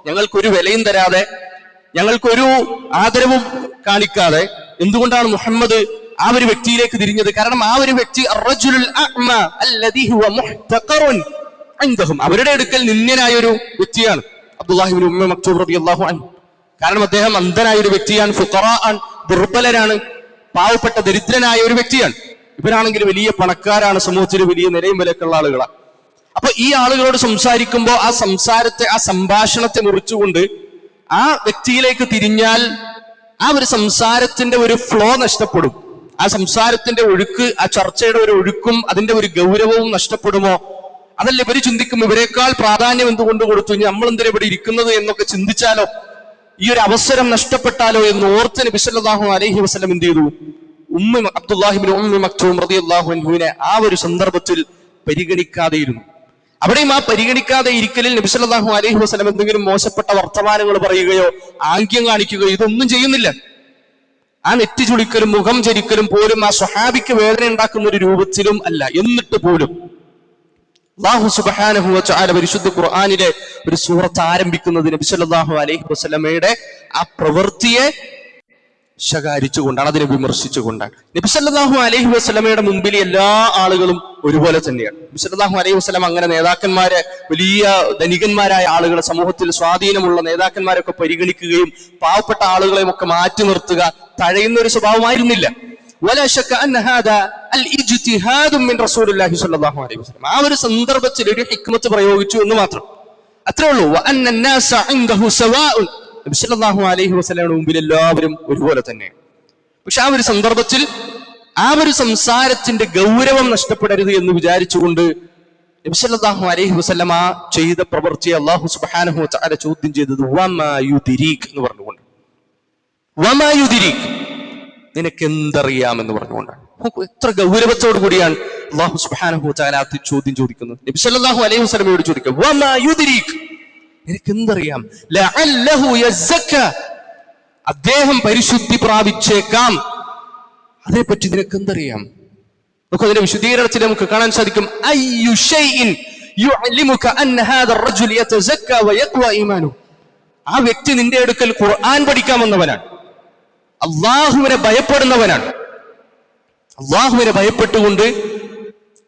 A: ഞങ്ങൾക്കൊരു വിലയും തരാതെ, ഞങ്ങൾക്കൊരു ആദരവും കാണിക്കാതെ എന്തുകൊണ്ടാണ് മുഹമ്മദ് ആ ഒരു വ്യക്തിയിലേക്ക് തിരിഞ്ഞത്? കാരണം ആ ഒരു വ്യക്തി അവരുടെ അടുക്കൽ നിന്ദ്യനായ ഒരു വ്യക്തിയാണ് അബ്ദുല്ലാഹി ഇബ്നു ഉമ്മി മക്തൂം റളിയല്ലാഹു അൻഹു. കാരണം അദ്ദേഹം അന്ധനായ ഒരു വ്യക്തിയാണ്, ഫുഖറാൻ, ദുർബലരാണ്, പാവപ്പെട്ട ദരിദ്രനായ ഒരു വ്യക്തിയാണ്. ഇവരാണെങ്കിൽ വലിയ പണക്കാരാണ്, സമൂഹത്തിൽ വലിയ നിലയും വിലക്കുള്ള ആളുകളാണ്. അപ്പൊ ഈ ആളുകളോട് സംസാരിക്കുമ്പോൾ ആ സംസാരത്തെ, ആ സംഭാഷണത്തെ മുറിച്ചുകൊണ്ട് ആ വ്യക്തിയിലേക്ക് തിരിഞ്ഞാൽ ആ ഒരു സംസാരത്തിന്റെ ഒരു ഫ്ലോ നഷ്ടപ്പെടും. ആ സംസാരത്തിന്റെ ഒഴുക്ക്, ആ ചർച്ചയുടെ ഒരു ഒഴുക്കും അതിന്റെ ഒരു ഗൗരവവും നഷ്ടപ്പെടുമോ? അതല്ല ഇവര് ചിന്തിക്കും, ഇവരെക്കാൾ പ്രാധാന്യം എന്തുകൊണ്ട് കൊടുത്തു, നമ്മൾ എന്തിനാ ഇവിടെ ഇരിക്കുന്നത് എന്നൊക്കെ ചിന്തിച്ചാലോ, ഈ ഒരു അവസരം നഷ്ടപ്പെട്ടാലോ എന്ന് ഓർത്ത് നബി സല്ലല്ലാഹു അലൈഹി വസല്ലം എന്ത് ചെയ്തു? അബ്ദുല്ലാഹി ഇബ്നു ഉമ്മി മക്തൂം റളിയല്ലാഹു അൻഹുവിനെ ആ ഒരു സന്ദർഭത്തിൽ പരിഗണിക്കാതെയിരുന്നു. അവിടെയും ആ പരിഗണിക്കാതെ ഇരിക്കലിൽ നബി സല്ലല്ലാഹു അലൈഹി വസല്ലം എന്തെങ്കിലും മോശപ്പെട്ട വർത്തമാനങ്ങൾ പറയുകയോ ആംഗ്യം കാണിക്കുകയോ ഇതൊന്നും ചെയ്യുന്നില്ല. ആ നെറ്റി ചുളിക്കലും മുഖം ചരിക്കലും പോലും ആ സ്വഹാബിക്ക് വേദന ഉണ്ടാക്കുന്ന ഒരു രൂപത്തിലും അല്ല. എന്നിട്ട് പോലും അല്ലാഹു സുബ്ഹാനഹു വ തആല പരിശുദ്ധ ഖുർആനിലെ ഒരു സൂറത്ത് ആരംഭിക്കുന്നത് നബി സല്ലല്ലാഹു അലൈഹി വസല്ലമയുടെ ആ പ്രവൃത്തിയെ ശകാരിച്ചുകൊണ്ടാണ്, അതിനെ വിമർശിച്ചുകൊണ്ടാണ്. നബി സല്ലല്ലാഹു അലൈഹി വസല്ലമയുടെ മുമ്പിൽ എല്ലാ ആളുകളും ഒരുപോലെ തന്നെയാണ്. നബി സല്ലല്ലാഹു അലൈഹി വസല്ലം അങ്ങനെ നേതാക്കന്മാരെ, വലിയ ധനികന്മാരായ ആളുകളെ, സമൂഹത്തിൽ സ്വാധീനമുള്ള നേതാക്കന്മാരൊക്കെ പരിഗണിക്കുകയും പാവപ്പെട്ട ആളുകളെയും ഒക്കെ മാറ്റി നിർത്തുക, തഴയുന്ന ഒരു സ്വഭാവമായിരുന്നില്ല. വലാ ശക്ക അന്ന ഹാദാ അൽ ഇജ്തിഹാദു മിൻ റസൂലില്ലാഹി സ്വല്ലല്ലാഹു അലൈഹി വസല്ലം. ആ ഒരു സന്ദർഭത്തിൽ ഒരു ഹിക്മത്ത് പ്രയോഗിച്ചു എന്ന് മാത്രം, അത്രേ ഉള്ളൂ. വ അന്ന അന്നാസ ഇൻദഹു സവാഉൻ. നബി സല്ലല്ലാഹു അലൈഹി വസല്ലമയുടെ മുമ്പിൽ എല്ലാവരും ഒരുപോലെ തന്നെയാണ്. പക്ഷെ ആ ഒരു സന്ദർഭത്തിൽ ആ ഒരു സംസാരത്തിന്റെ ഗൗരവം നഷ്ടപ്പെടരുത് എന്ന് വിചാരിച്ചുകൊണ്ട് നബി സല്ലല്ലാഹു അലൈഹി വസല്ലം ആ ചെയ്ത പ്രവൃത്തിയെ അല്ലാഹു സുബ്ഹാനഹു വ തആല ചോദ്യം ചെയ്തത് വമാ യുദ്രീക് എന്ന് പറഞ്ഞുകൊണ്ട്, വമാ യുദ്രീക്, നിനക്ക് എന്തറിയാം എന്ന് പറഞ്ഞുകൊണ്ടാണ്. എത്ര ഗൗരവത്തോടു കൂടിയാണ് അല്ലാഹു സുബ്ഹാനഹു വ തആല ആ ചോദ്യം ചോദിക്കുന്നത്. നബി സല്ലല്ലാഹു അലൈഹി വസല്ലമയോട് ചോദിക്കുക, വമാ യുദ്രീക്, നിനക്ക് എന്തറിയാം? ലഅല്ലഹു യസ്സക്ക, അദ്ദേഹം പരിശുദ്ധി പ്രാപിച്ചേക്കാം, അതേപറ്റി നിനക്ക് എന്തറിയാം? നമുക്ക് അതിന്റെ വിശദീകരണത്തിൽ നമുക്ക് കാണാൻ സാധിക്കും, അയ്യു ശൈഇൻ യുഅല്ലിമുക അന്ന ഹാദാ റജുൽ യതസക്ക വയഖ്വ ഈമാനു. ആ വ്യക്തി നിന്റെ അടുക്കൽ ഖുർആൻ പഠിക്കാമെന്നവനാണ്, അല്ലാഹുവിനെ ഭയപ്പെടുന്നവനാണ്. അല്ലാഹുവിനെ ഭയപ്പെട്ടുകൊണ്ട്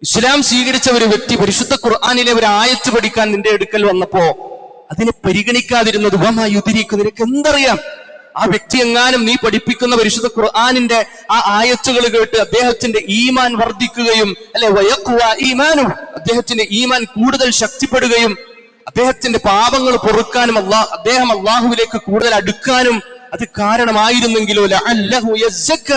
A: ഇസ്ലാം സ്വീകരിച്ച ഒരു വ്യക്തി പരിശുദ്ധ ഖുർആനിലെ ഒരു ആയത്ത് പഠിക്കാൻ നിന്റെ അടുക്കൽ വന്നപ്പോ അതിനെ പരിഗണിക്കാതിരുന്നത് വമാ യുദ്രീക്, നിനക്ക് എന്തറിയാം? ആ വ്യക്തി എങ്ങാനും നീ പഠിപ്പിക്കുന്ന പരിശുദ്ധ ഖുർആനിന്റെ ആ ആയത്തുകൾ കേട്ട് അദ്ദേഹത്തിന്റെ ഈമാൻ വർദ്ധിക്കുകയും, അല്ലെ വയഖ്വ ഈമാനു, അദ്ദേഹത്തിന്റെ ഈമാൻ കൂടുതൽ ശക്തിപ്പെടുകയും അദ്ദേഹത്തിന്റെ പാപങ്ങൾ പൊറുക്കാനും അദ്ദേഹം അള്ളാഹുവിലേക്ക് കൂടുതൽ അടുക്കാനും അത് കാരണമായിരുന്നെങ്കിലോ ലഅല്ലഹു യസ്സക്ക,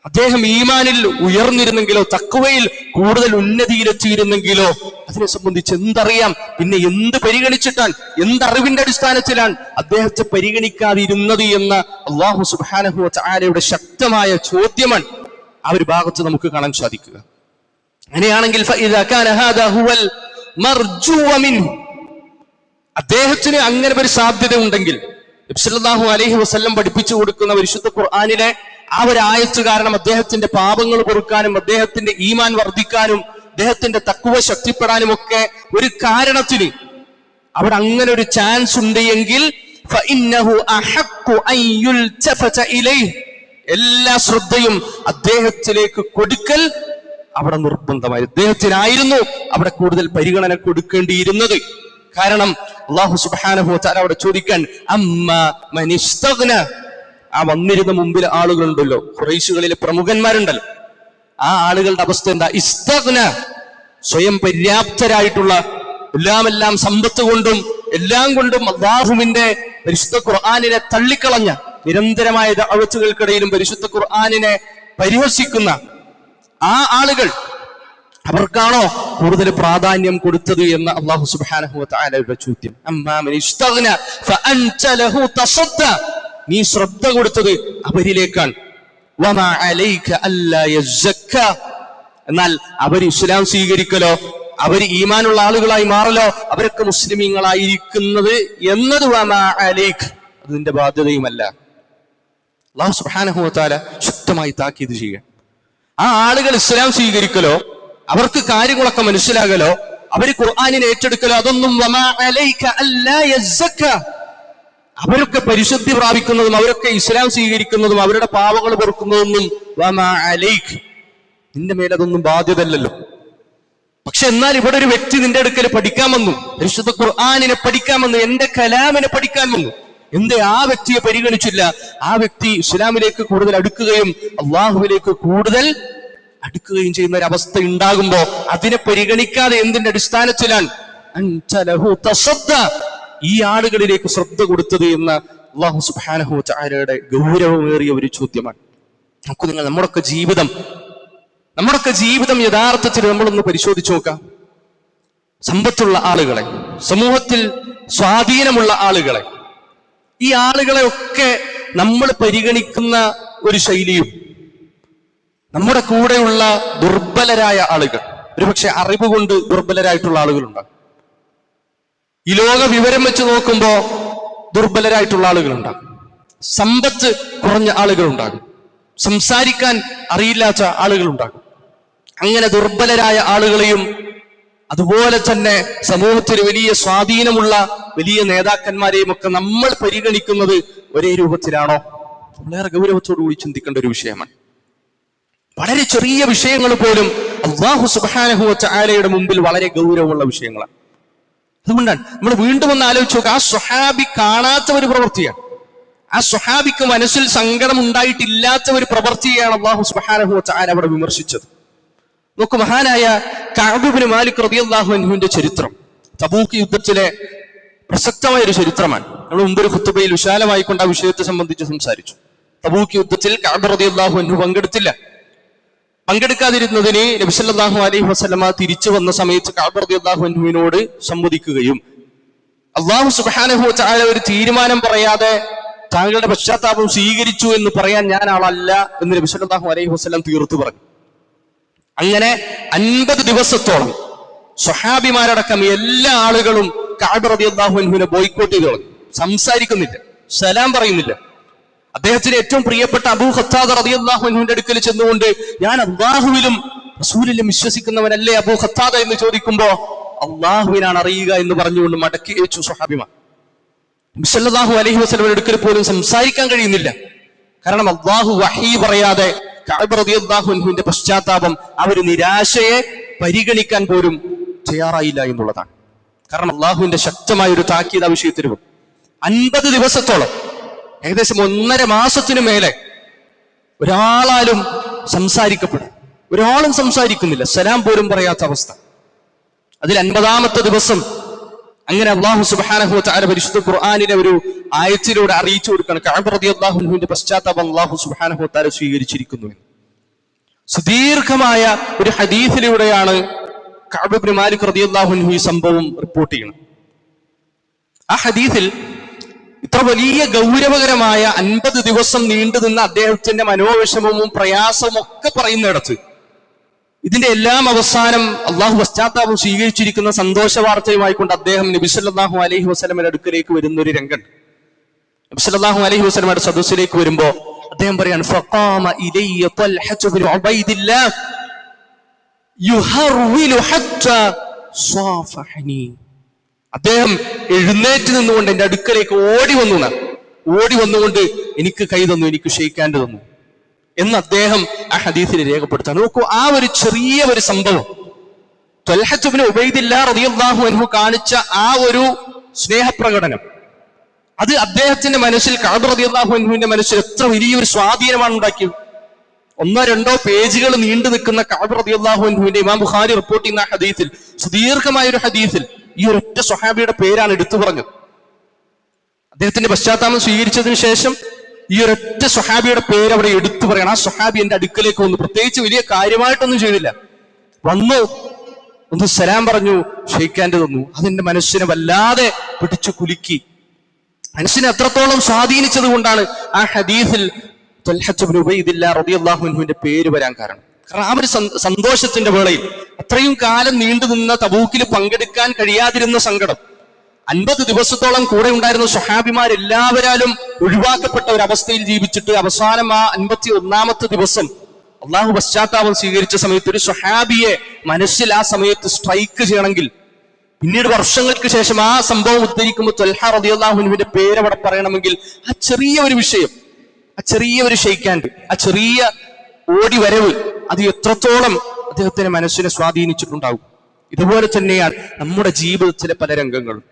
A: അദ്ദേഹം ഈമാനിൽ ഉയർന്നിരുന്നെങ്കിലോ തഖ്വയിൽ കൂടുതൽ ഉന്നതിയിലെത്തിയിരുന്നെങ്കിലോ അതിനെ സംബന്ധിച്ച് എന്തറിയാം? പിന്നെ എന്ത് പരിഗണിച്ചിട്ടാണ്, എന്തറിവിന്റെ അടിസ്ഥാനത്തിലാണ് അദ്ദേഹത്തെ പരിഗണിക്കാതിരുന്നത് എന്ന അല്ലാഹു സുബ്ഹാനഹു വ തആലയുടെ ശക്തമായ ചോദ്യമാണ് ആ ഒരു ഭാഗത്ത് നമുക്ക് കാണാൻ സാധിക്കുക. അങ്ങനെയാണെങ്കിൽ ഫഇദാ കാന ഹാദാ ഹുവൽ മർജൂവ മിൻഹു, അദ്ദേഹത്തിന് അങ്ങനെ ഒരു സാധ്യത ഉണ്ടെങ്കിൽ നബി സല്ലല്ലാഹു അലൈഹി വസല്ലം പഠിപ്പിച്ചു കൊടുക്കുന്ന പരിശുദ്ധ ഖുർആനിലെ ആ ഒരു ആയത്ത് കാരണം അദ്ദേഹത്തിന്റെ പാപങ്ങൾ പൊറുക്കാനും അദ്ദേഹത്തിന്റെ ഈമാൻ വർദ്ധിക്കാനും അദ്ദേഹത്തിന്റെ തഖ്വ ശക്തിപ്പെടാനും ഒക്കെ ഒരു കാരണത്തിന് അവിടെ അങ്ങനെ ഒരു ചാൻസ് ഉണ്ട് എങ്കിൽ ഫഇന്നഹു അഹഖു അൻ യുൽതഫത ഇലൈഹി, എല്ലാ ശ്രദ്ധയും അദ്ദേഹത്തിലേക്ക് കൊടുക്കൽ അവിടെ നിർബന്ധമായി. അദ്ദേഹത്തിനായിരുന്നു അവിടെ കൂടുതൽ പരിഗണന കൊടുക്കേണ്ടിയിരുന്നത്. കാരണം അല്ലാഹു സുബ്ഹാനഹു വ തആല അവിടെ ചോദിക്കാൻ അമ്മാ മൻ ഇസ്തഗ്ന, ആ വന്നിരുന്ന മുമ്പിൽ ആളുകളുണ്ടല്ലോ, ഖുറൈശുകളിലെ പ്രമുഖന്മാരുണ്ടല്ലോ, ആ ആളുകളുടെ അവസ്ഥ എന്താ? ഇസ്തഗ്ന, സ്വയം പര്യാപ്തരായിട്ടുള്ള, എല്ലാം സമ്പത്ത് കൊണ്ടും എല്ലാം കൊണ്ടും അല്ലാഹുവിന്റെ പരിശുദ്ധ ഖുർആനിനെ തള്ളിക്കളഞ്ഞ, നിരന്തരമായ ദഅവത്തുകൾക്കിടയിലും പരിശുദ്ധ ഖുർആനിനെ പരിഹസിക്കുന്ന ആ ആളുകൾ, അവർക്കാണോ കൂടുതൽ പ്രാധാന്യം കൊടുത്തത് എന്ന അല്ലാഹു സുബ്ഹാനഹു വ തആലയുടെ ചോദ്യം. അമ്മാ മൻ ഇസ്തഗ്ന ഫഅൻത ലഹു തസദ്ദ, നീ ശ്രദ്ധ കൊടുത്തത് അവരിലേക്കാണ്. വമാ അലൈക അല്ലാ യസ്സക്ക, എന്നാൽ അവർ ഇസ്ലാം സ്വീകരിക്കലോ അവർ ഈമാനുള്ള ആളുകളായി മാറലോ അവരൊക്കെ മുസ്ലിമീങ്ങളായിരിക്കുന്നത് എന്നത് വമാ അലൈക, അതിന്റെ ബാധ്യതയുമല്ല. അല്ലാഹു സുബ്ഹാനഹു വ തആല ശക്തമായി താക്കീത് ചെയ്യുക. ആ ആളുകൾ ഇസ്ലാം സ്വീകരിക്കലോ അവർക്ക് കാര്യങ്ങളൊക്കെ മനസ്സിലാകലോ അവർ ഖുർആനിനെ ഏറ്റെടുക്കലോ അതൊന്നും വമാ അലൈക അല്ലാ യസ്സക്ക, അവരൊക്കെ പരിശുദ്ധി പ്രാപിക്കുന്നതും അവരൊക്കെ ഇസ്ലാം സ്വീകരിക്കുന്നതും അവരുടെ പാവങ്ങൾ പൊറുക്കുന്നതൊന്നും വമാ അലൈക്, നിന്റെ മേലതൊന്നും ബാധ്യതയല്ലല്ലോ. പക്ഷെ എന്നാൽ ഇവിടെ ഒരു വ്യക്തി നിന്റെ അടുക്കൽ പഠിക്കാൻ വന്നു, പരിശുദ്ധ ഖുർആനിനെ പഠിക്കാൻ വന്നു, എന്റെ കലാമിനെ പഠിക്കാൻ വന്നു. എന്തേ ആ വ്യക്തിയെ പരിഗണിച്ചില്ല? ആ വ്യക്തി ഇസ്ലാമിലേക്ക് കൂടുതൽ അടുക്കുകയും അള്ളാഹുവിലേക്ക് കൂടുതൽ അടുക്കുകയും ചെയ്യുന്ന ഒരു അവസ്ഥ ഉണ്ടാകുമ്പോ അതിനെ പരിഗണിക്കാതെ എന്തിന്റെ അടിസ്ഥാനത്തിലാണ് ഈ ആളുകളിലേക്ക് ശ്രദ്ധ കൊടുത്തത് എന്ന അല്ലാഹു സുബ്ഹാനഹു വ തആലയുടെ ഗൗരവമേറിയ ഒരു ചോദ്യമാണ്. നമുക്ക് നിങ്ങൾ നമ്മുടെയൊക്കെ ജീവിതം യഥാർത്ഥത്തിൽ നമ്മളൊന്ന് പരിശോധിച്ചു നോക്കാം. സമ്പത്തുള്ള ആളുകളെ, സമൂഹത്തിൽ സ്വാധീനമുള്ള ആളുകളെ, ഈ ആളുകളെ ഒക്കെ നമ്മൾ പരിഗണിക്കുന്ന ഒരു ശൈലിയും നമ്മുടെ കൂടെയുള്ള ദുർബലരായ ആളുകൾ, ഒരുപക്ഷെ അറിവ് കൊണ്ട് ദുർബലരായിട്ടുള്ള ആളുകളുണ്ടാകും. ഈ ലോക വിവരം വെച്ച് നോക്കുമ്പോ ദുർബലരായിട്ടുള്ള ആളുകളുണ്ടാകും, സമ്പത്ത് കുറഞ്ഞ ആളുകളുണ്ടാകും, സംസാരിക്കാൻ അറിയില്ലാത്ത ആളുകളുണ്ടാകും. അങ്ങനെ ദുർബലരായ ആളുകളെയും അതുപോലെ തന്നെ സമൂഹത്തിന് വലിയ സ്വാധീനമുള്ള വലിയ നേതാക്കന്മാരെയും ഒക്കെ നമ്മൾ പരിഗണിക്കുന്നത് ഒരേ രൂപത്തിലാണോ? വളരെ ഗൗരവത്തോടു കൂടി ചിന്തിക്കേണ്ട ഒരു വിഷയമാണ്. വളരെ ചെറിയ വിഷയങ്ങൾ പോലും അല്ലാഹു സുബ്ഹാനഹു വ തആലയുടെ മുമ്പിൽ വളരെ ഗൗരവമുള്ള വിഷയങ്ങളാണ്. അതുകൊണ്ടാണ് നമ്മൾ വീണ്ടും ഒന്ന് ആലോചിച്ച് നോക്കുക, ആ സ്വഹാബി കാണാത്ത ഒരു പ്രവൃത്തിയാണ്, ആ സ്വഹാബിക്ക് മനസ്സിൽ സങ്കടം ഉണ്ടായിട്ടില്ലാത്ത ഒരു പ്രവൃത്തിയാണ് അല്ലാഹു സുബ്ഹാനഹു വ തആല അവിടെ വിമർശിച്ചത്. നോക്കൂ, മഹാനായ കഅബ് ഇബ്നു മാലിക് റളിയല്ലാഹു അൻഹുവിന്റെ ചരിത്രം തബൂക്ക് യുദ്ധത്തിലെ പ്രസക്തമായ ഒരു ചരിത്രമാണ്. നമ്മൾ മുമ്പ് ഒരു ഖുതുബയിൽ വിശാലമായിക്കൊണ്ട് ആ വിഷയത്തെ സംബന്ധിച്ച് സംസാരിച്ചു. തബൂക്ക് യുദ്ധത്തിൽ കഅബ് റളിയല്ലാഹു അൻഹു പങ്കെടുക്കാതിരുന്നതിന് നബി സല്ലല്ലാഹു അലൈഹി വസല്ലമ തിരിച്ചു വന്ന സമയത്ത് കഅബ് റളിയല്ലാഹു അൻഹുവിനോട് സംവദിക്കുകയും അല്ലാഹു സുബ്ഹാനഹു വ തആല ഒരു തീരുമാനം പറയാതെ താങ്കളുടെ പശ്ചാത്താപം സ്വീകരിച്ചു എന്ന് പറയാൻ ഞാൻ ആളല്ല എന്ന് നബി സല്ലല്ലാഹു അലൈഹി വസല്ലം തീർത്തു പറഞ്ഞു. അങ്ങനെ 50 ദിവസത്തോളം സ്വഹാബിമാരടക്കം എല്ലാ ആളുകളും കഅബ് റളിയല്ലാഹു അൻഹുവിനെ ബോയ്ക്കോട്ട് ചെയ്തു കളഞ്ഞു. സംസാരിക്കുന്നില്ല, സലാം പറയുന്നില്ല. അദ്ദേഹത്തിന് ഏറ്റവും പ്രിയപ്പെട്ട അബൂ ഖത്താദ റളിയല്ലാഹു അൻഹുവിന്റെ അടുക്കൽ ചെന്നുകൊണ്ട് ഞാൻ അല്ലാഹുവിലും റസൂലിലും വിശ്വസിക്കുന്നവനല്ലേ അബൂ ഖത്താദ എന്ന് ചോദിക്കുമ്പോ അല്ലാഹുവിനാണ് അറിയുക എന്ന് പറഞ്ഞുകൊണ്ട് മടക്കി വെച്ചു സ്വഹാബിമാർ. നബി സല്ലല്ലാഹു അലൈഹി വസല്ലമയുടെ അടുക്കൽ പോലും സംസാരിക്കാൻ കഴിയുന്നില്ല. കാരണം അല്ലാഹു വഹീ പറയാതെ കഅബ് റളിയല്ലാഹു അൻഹുവിന്റെ പശ്ചാത്താപം, അവർ നിരാശയെ പരിഗണിക്കാൻ പോലും തയ്യാറായില്ല എന്നുള്ളതാണ്. കാരണം അല്ലാഹുവിന്റെ ശക്തമായ ഒരു താക്കീത് ആ വിഷയത്തിൽ 50 ദിവസത്തോളം, ഏകദേശം 1.5 മാസത്തിനു മേലെ ഒരാളാലും സംസാരിക്കപ്പെടും, ഒരാളും സംസാരിക്കുന്നില്ല, സലാം പോലും പറയാത്ത അവസ്ഥ. അതിൽ 50-ാമത്തെ ദിവസം അങ്ങനെ അല്ലാഹു സുബ്ഹാനഹു വ തആല പരിശുദ്ധ ഖുർആനിലെ ഒരു ആയത്തിലൂടെ അറിയിച്ചു കൊടുക്കുകയാണ് കഅബ് റളിയല്ലാഹു അൻഹുവിന്റെ പശ്ചാത്താപം അല്ലാഹു സുബ്ഹാനഹു വ തആല സ്വീകരിച്ചിരിക്കുന്നു. സുദീർഘമായ ഒരു ഹദീസിലൂടെയാണ് കഅബ് ഇബ്നു മാലിക് റളിയല്ലാഹു അൻഹു ഈ സംഭവം റിപ്പോർട്ട് ചെയ്യുന്നത്. ആ ഹദീസിൽ ഇത്ര വലിയ ഗൗരവകരമായ 50 ദിവസം നീണ്ടു നിന്ന അദ്ദേഹത്തിന്റെ മനോവിഷമവും പ്രയാസവും ഒക്കെ പറയുന്നിടത്ത് ഇതിന്റെ എല്ലാം അവസാനം അള്ളാഹു പശ്ചാത്താപം സ്വീകരിച്ചിരിക്കുന്ന സന്തോഷ വാർത്തയുമായിക്കൊണ്ട് അദ്ദേഹം നബി സല്ലല്ലാഹു അലൈഹി വസല്ലമയുടെ അടുക്കലേക്ക് വരുന്ന ഒരു രംഗം. നബി സല്ലല്ലാഹു അലൈഹി വസല്ലമയുടെ സദസ്സിലേക്ക് വരുമ്പോ അദ്ദേഹം പറയാണ്, ഫഖാമ ഇലയ്യ ത്വൽഹതു ബിൻ ഉബൈദില്ലാഹ് യുഹർവിലു ഹത്താ സാഫഹനി. അദ്ദേഹം എഴുന്നേറ്റ് നിന്നുകൊണ്ട് എന്റെ അടുക്കലേക്ക് ഓടി വന്നുകൊണ്ട് എനിക്ക് കൈ തന്നു, എനിക്ക് ഷെയ്ക്കാൻഡ് തന്നു എന്ന് അദ്ദേഹം ആ ഹദീസിൽ രേഖപ്പെടുത്താൻ. നോക്കൂ, ആ ഒരു ചെറിയ ഒരു സംഭവം ത്വൽഹത്ത് ഇബ്നു ഉബൈദില്ലാഹ് റളിയല്ലാഹു അൻഹു കാണിച്ച ആ ഒരു സ്നേഹപ്രകടനം, അത് അദ്ദേഹത്തിന്റെ മനസ്സിൽ, കഅബ് റളിയല്ലാഹു അൻഹുവിന്റെ മനസ്സിൽ എത്ര വലിയൊരു സ്വാധീനമാണ് ഉണ്ടാക്കിയത്. 1-2 പേജുകൾ നീണ്ടു നിൽക്കുന്ന കഅബ് റളിയല്ലാഹു അൻഹുവിന്റെ ഇമാം ബുഖാരി റിപ്പോർട്ട് ചെയ്യുന്ന ഹദീസിൽ, സുദീർഘമായ ഒരു ഹദീസിൽ ഈ ഒരൊറ്റ സ്വഹാബിയുടെ പേരാണ് എടുത്തു പറഞ്ഞത്. അദ്ദേഹത്തിന്റെ പശ്ചാത്താപം സ്വീകരിച്ചതിന് ശേഷം ഈ ഒരൊറ്റ സ്വഹാബിയുടെ പേര് അവിടെ എടുത്തു പറയണം. ആ സ്വഹാബി എന്റെ അടുക്കലേക്ക് വന്നു, പ്രത്യേകിച്ച് വലിയ കാര്യമായിട്ടൊന്നും ചെയ്തില്ല, വന്നു ഒന്ന് സലാം പറഞ്ഞു, ഷെയ്ക്കാൻഡ് തന്നു. അതെന്റെ മനസ്സിനെ വല്ലാതെ പിടിച്ചു കുലുക്കി, മനസ്സിനെ അത്രത്തോളം സ്വാധീനിച്ചത് കൊണ്ടാണ് ആ ഹദീസിൽ ത്വൽഹത്ത് ഇബ്നു ഉബൈദില്ലാഹ് റളിയല്ലാഹു അൻഹുവിന്റെ പേര് വരാൻ കാരണം. കാരണം ആ ഒരു സന്തോഷത്തിന്റെ വേളയിൽ, അത്രയും കാലം നീണ്ടു നിന്ന തബൂക്കിൽ പങ്കെടുക്കാൻ കഴിയാതിരുന്ന സങ്കടം, 50 ദിവസത്തോളം കൂടെ ഉണ്ടായിരുന്ന സ്വഹാബിമാരെല്ലാവരാലും ഒഴിവാക്കപ്പെട്ട ഒരു അവസ്ഥയിൽ ജീവിച്ചിട്ട് അവസാനം ആ 51-ാമത്തെ ദിവസം അള്ളാഹു പശ്ചാത്താപം സ്വീകരിച്ച സമയത്ത് ഒരു സ്വഹാബിയെ മനസ്സിൽ ആ സമയത്ത് സ്ട്രൈക്ക് ചെയ്യണമെങ്കിൽ, പിന്നീട് വർഷങ്ങൾക്ക് ശേഷം ആ സംഭവം ഉദ്ധരിക്കുമ്പോൾ ത്വൽഹ റളിയല്ലാഹു അൻഹുവിന്റെ പേര് അവിടെ പറയണമെങ്കിൽ, ആ ചെറിയ ഒരു വിഷയം, ആ ചെറിയ ഒരു ഷെയ്ക്കാൻഡ്, ആ ചെറിയ ഓടി വരവ്, അത് എത്രത്തോളം അദ്ദേഹത്തിന്റെ മനസ്സിനെ സ്വാധീനിച്ചിട്ടുണ്ടാവും. ഇതുപോലെ തന്നെയാണ് നമ്മുടെ ജീവിതത്തിലെ പല രംഗങ്ങളും,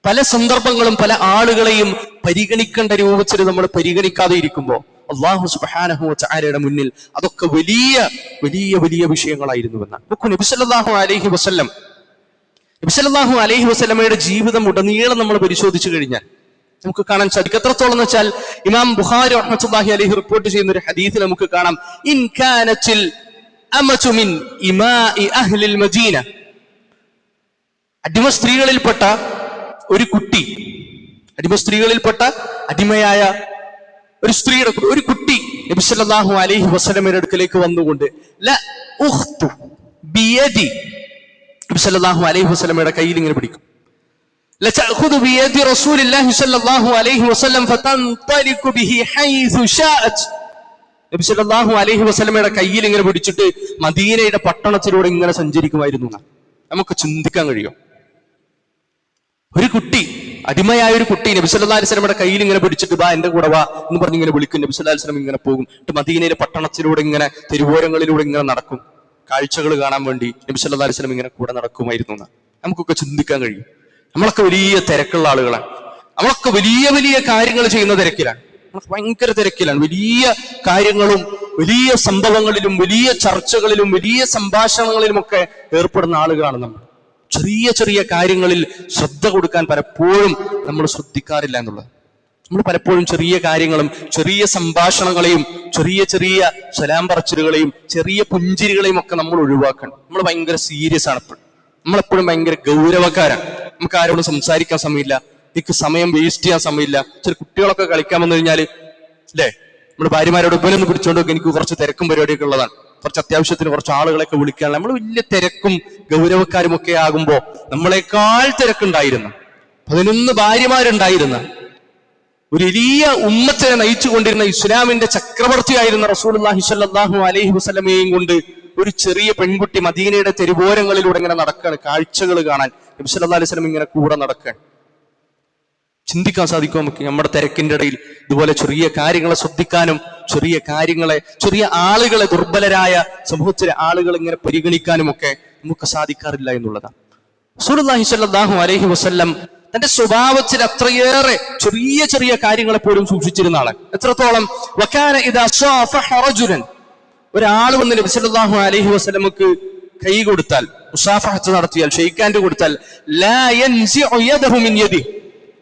A: പല സന്ദർഭങ്ങളും, പല ആളുകളെയും പരിഗണിക്കേണ്ട രൂപത്തിൽ നമ്മൾ പരിഗണിക്കാതെ ഇരിക്കുമ്പോൾ അല്ലാഹു സുബ്ഹാനഹു വ തആലയുടെ മുന്നിൽ അതൊക്കെ വലിയ വലിയ വലിയ വിഷയങ്ങളായിരുന്നുവെന്നാണ്. നബി സല്ലല്ലാഹു അലൈഹി വസല്ലമയുടെ ജീവിതം ഉടനീളം നമ്മൾ പരിശോധിച്ചു കഴിഞ്ഞാൽ നമുക്ക് കാണാൻ സാധിക്കും. എത്രത്തോളം എന്ന് വെച്ചാൽ ഇമാം ബുഖാരി റഹ്മത്തുള്ളാഹി അലൈഹി റിപ്പോർട്ട് ചെയ്യുന്ന ഒരു ഹദീസിൽ നമുക്ക് കാണാം, ഇൻ കാനത്തിൽ അമതു മിൻ ഇമാഇ അഹ്ലിൽ മദീന, അടിമ സ്ത്രീകളിൽപ്പെട്ട ഒരു കുട്ടി, അടിമയായ ഒരു സ്ത്രീയുടെ ഒരു കുട്ടി നബി സല്ലല്ലാഹു അലൈഹി വസല്ലമയുടെ അടുക്കലേക്ക് വന്നുകൊണ്ട് ല ഉഖ്തു ബിയദി, നബി സല്ലല്ലാഹു അലൈഹി വസല്ലമയുടെ കയ്യിൽ ഇങ്ങനെ പിടിക്കും, لتأخذ بيد رسول الله صلى الله عليه وسلم فتنطلق به حيث شاءت. നബി സല്ലല്ലാഹു അലൈഹി വസല്ലമയുടെ കയ്യിൽ ഇങ്ങനെ പിടിച്ചിട്ട് മദീനയുടെ പട്ടണത്തിലൂടെ ഇങ്ങനെ സഞ്ചരിക്കുമായിരുന്നു. നമുക്ക് ചിന്തിക്കാൻ കഴിയും, ഒരു കുട്ടി, അടിമയായ ഒരു കുട്ടി നബി സല്ലല്ലാഹു അലൈഹി വസല്ലമയുടെ കയ്യിൽ ഇങ്ങനെ പിടിച്ചിട്ട് ബാ എന്റെ കൂടെ വാ എന്ന് പറഞ്ഞ് ഇങ്ങനെ വിളിക്കും. നബി സല്ലല്ലാഹു അലൈഹി വസല്ലം ഇങ്ങനെ പോകും, മദീനയിലെ പട്ടണത്തിലൂടെ ഇങ്ങനെ തെരുവോരങ്ങളിലൂടെ ഇങ്ങനെ നടക്കും, കാഴ്ചകൾ കാണാൻ വേണ്ടി നബി സല്ലല്ലാഹു അലൈഹി വസല്ലം ഇങ്ങനെ കൂടെ നടക്കുമായിരുന്നു. നമുക്കൊക്കെ ചിന്തിക്കാൻ കഴിയും. നമ്മളൊക്കെ വലിയ തിരക്കുള്ള ആളുകളാണ്, നമ്മളൊക്കെ വലിയ വലിയ കാര്യങ്ങൾ ചെയ്യുന്ന തിരക്കിലാണ്, നമ്മളൊക്കെ ഭയങ്കര തിരക്കിലാണ്, വലിയ കാര്യങ്ങളും വലിയ സംഭവങ്ങളിലും വലിയ ചർച്ചകളിലും വലിയ സംഭാഷണങ്ങളിലും ഒക്കെ ഏർപ്പെടുന്ന ആളുകളാണ് നമ്മൾ. ചെറിയ ചെറിയ കാര്യങ്ങളിൽ ശ്രദ്ധ കൊടുക്കാൻ പലപ്പോഴും നമ്മൾ ശ്രദ്ധിക്കാറില്ല എന്നുള്ളത്. നമ്മൾ പലപ്പോഴും ചെറിയ കാര്യങ്ങളും ചെറിയ സംഭാഷണങ്ങളെയും ചെറിയ ചെറിയ സലാം പറച്ചിലുകളെയും ചെറിയ പുഞ്ചിരികളെയും ഒക്കെ നമ്മൾ ഒഴിവാക്കണം. നമ്മൾ ഭയങ്കര സീരിയസ് ആണ് എപ്പോഴും, നമ്മളെപ്പോഴും ഭയങ്കര ഗൗരവക്കാരാണ്. നമുക്ക് ആരോടും സംസാരിക്കാൻ സമയമില്ല, എനിക്ക് സമയം വേസ്റ്റ് ചെയ്യാൻ സമയമില്ല. ചില കുട്ടികളൊക്കെ കളിക്കാൻ വന്നു കഴിഞ്ഞാൽ അല്ലേ, നമ്മുടെ ഭാര്യമാരോട് ഇവനൊന്ന് പിടിച്ചോണ്ട് എനിക്ക് കുറച്ച് തിരക്കും പരിപാടിയൊക്കെ ഉള്ളതാണ്, കുറച്ച് അത്യാവശ്യത്തിന് കുറച്ച് ആളുകളൊക്കെ വിളിക്കാനുള്ള, നമ്മൾ വലിയ തിരക്കും ഗൗരവക്കാരും ഒക്കെ ആകുമ്പോൾ നമ്മളെക്കാൾ തിരക്കുണ്ടായിരുന്ന 11 ഭാര്യമാരുണ്ടായിരുന്ന ഒരു വലിയ ഉമ്മത്തിനെ നയിച്ചുകൊണ്ടിരുന്ന ഇസ്ലാമിന്റെ ചക്രവർത്തിയായിരുന്ന റസൂലുള്ളാഹി സ്വല്ലല്ലാഹു അലൈഹി വസല്ലമയെയും കൊണ്ട് ഒരു ചെറിയ പെൺകുട്ടി മദീനയുടെ തെരുവോരങ്ങളിലൂടെ ഇങ്ങനെ നടക്കുകയാണ്, കാഴ്ചകൾ കാണാൻ നബി സല്ലല്ലാഹു അലൈഹി വസല്ലം ഇങ്ങനെ കൂടെ നടക്കുകയാണ്. ചിന്തിക്കാൻ സാധിക്കും നമുക്ക് നമ്മുടെ തിരക്കിന്റെ ഇടയിൽ ഇതുപോലെ ചെറിയ കാര്യങ്ങളെ ശ്രദ്ധിക്കാനും ചെറിയ കാര്യങ്ങളെ, ചെറിയ ആളുകളെ, ദുർബലരായ സമൂഹത്തിലെ ആളുകൾ ഇങ്ങനെ പരിഗണിക്കാനും ഒക്കെ നമുക്ക് സാധിക്കാറില്ല എന്നുള്ളതാണ്. റസൂലുള്ളാഹി സ്വല്ലല്ലാഹു അലൈഹി വസല്ലം തന്റെ സ്വഭാവത്തിൽ അത്രയേറെ ചെറിയ ചെറിയ കാര്യങ്ങളെ പോലും സൂക്ഷിച്ചിരുന്ന ആളാണ്. എത്രത്തോളം, വകാന ഇദാ സാഫഹ റജുലൻ, ഒരാൾ വന്ന് നബി സല്ലല്ലാഹു അലൈഹി വസല്ലമക്ക് കൈ കൊടുത്താൽ, മുസാഫഹത്ത് നടത്തിയാൽ, ഷെയ്ക്ക് ഹാൻഡ് കൊടുത്താൽ, ലാ യൻസിഉ യദഹു മിൻ യദിഹി,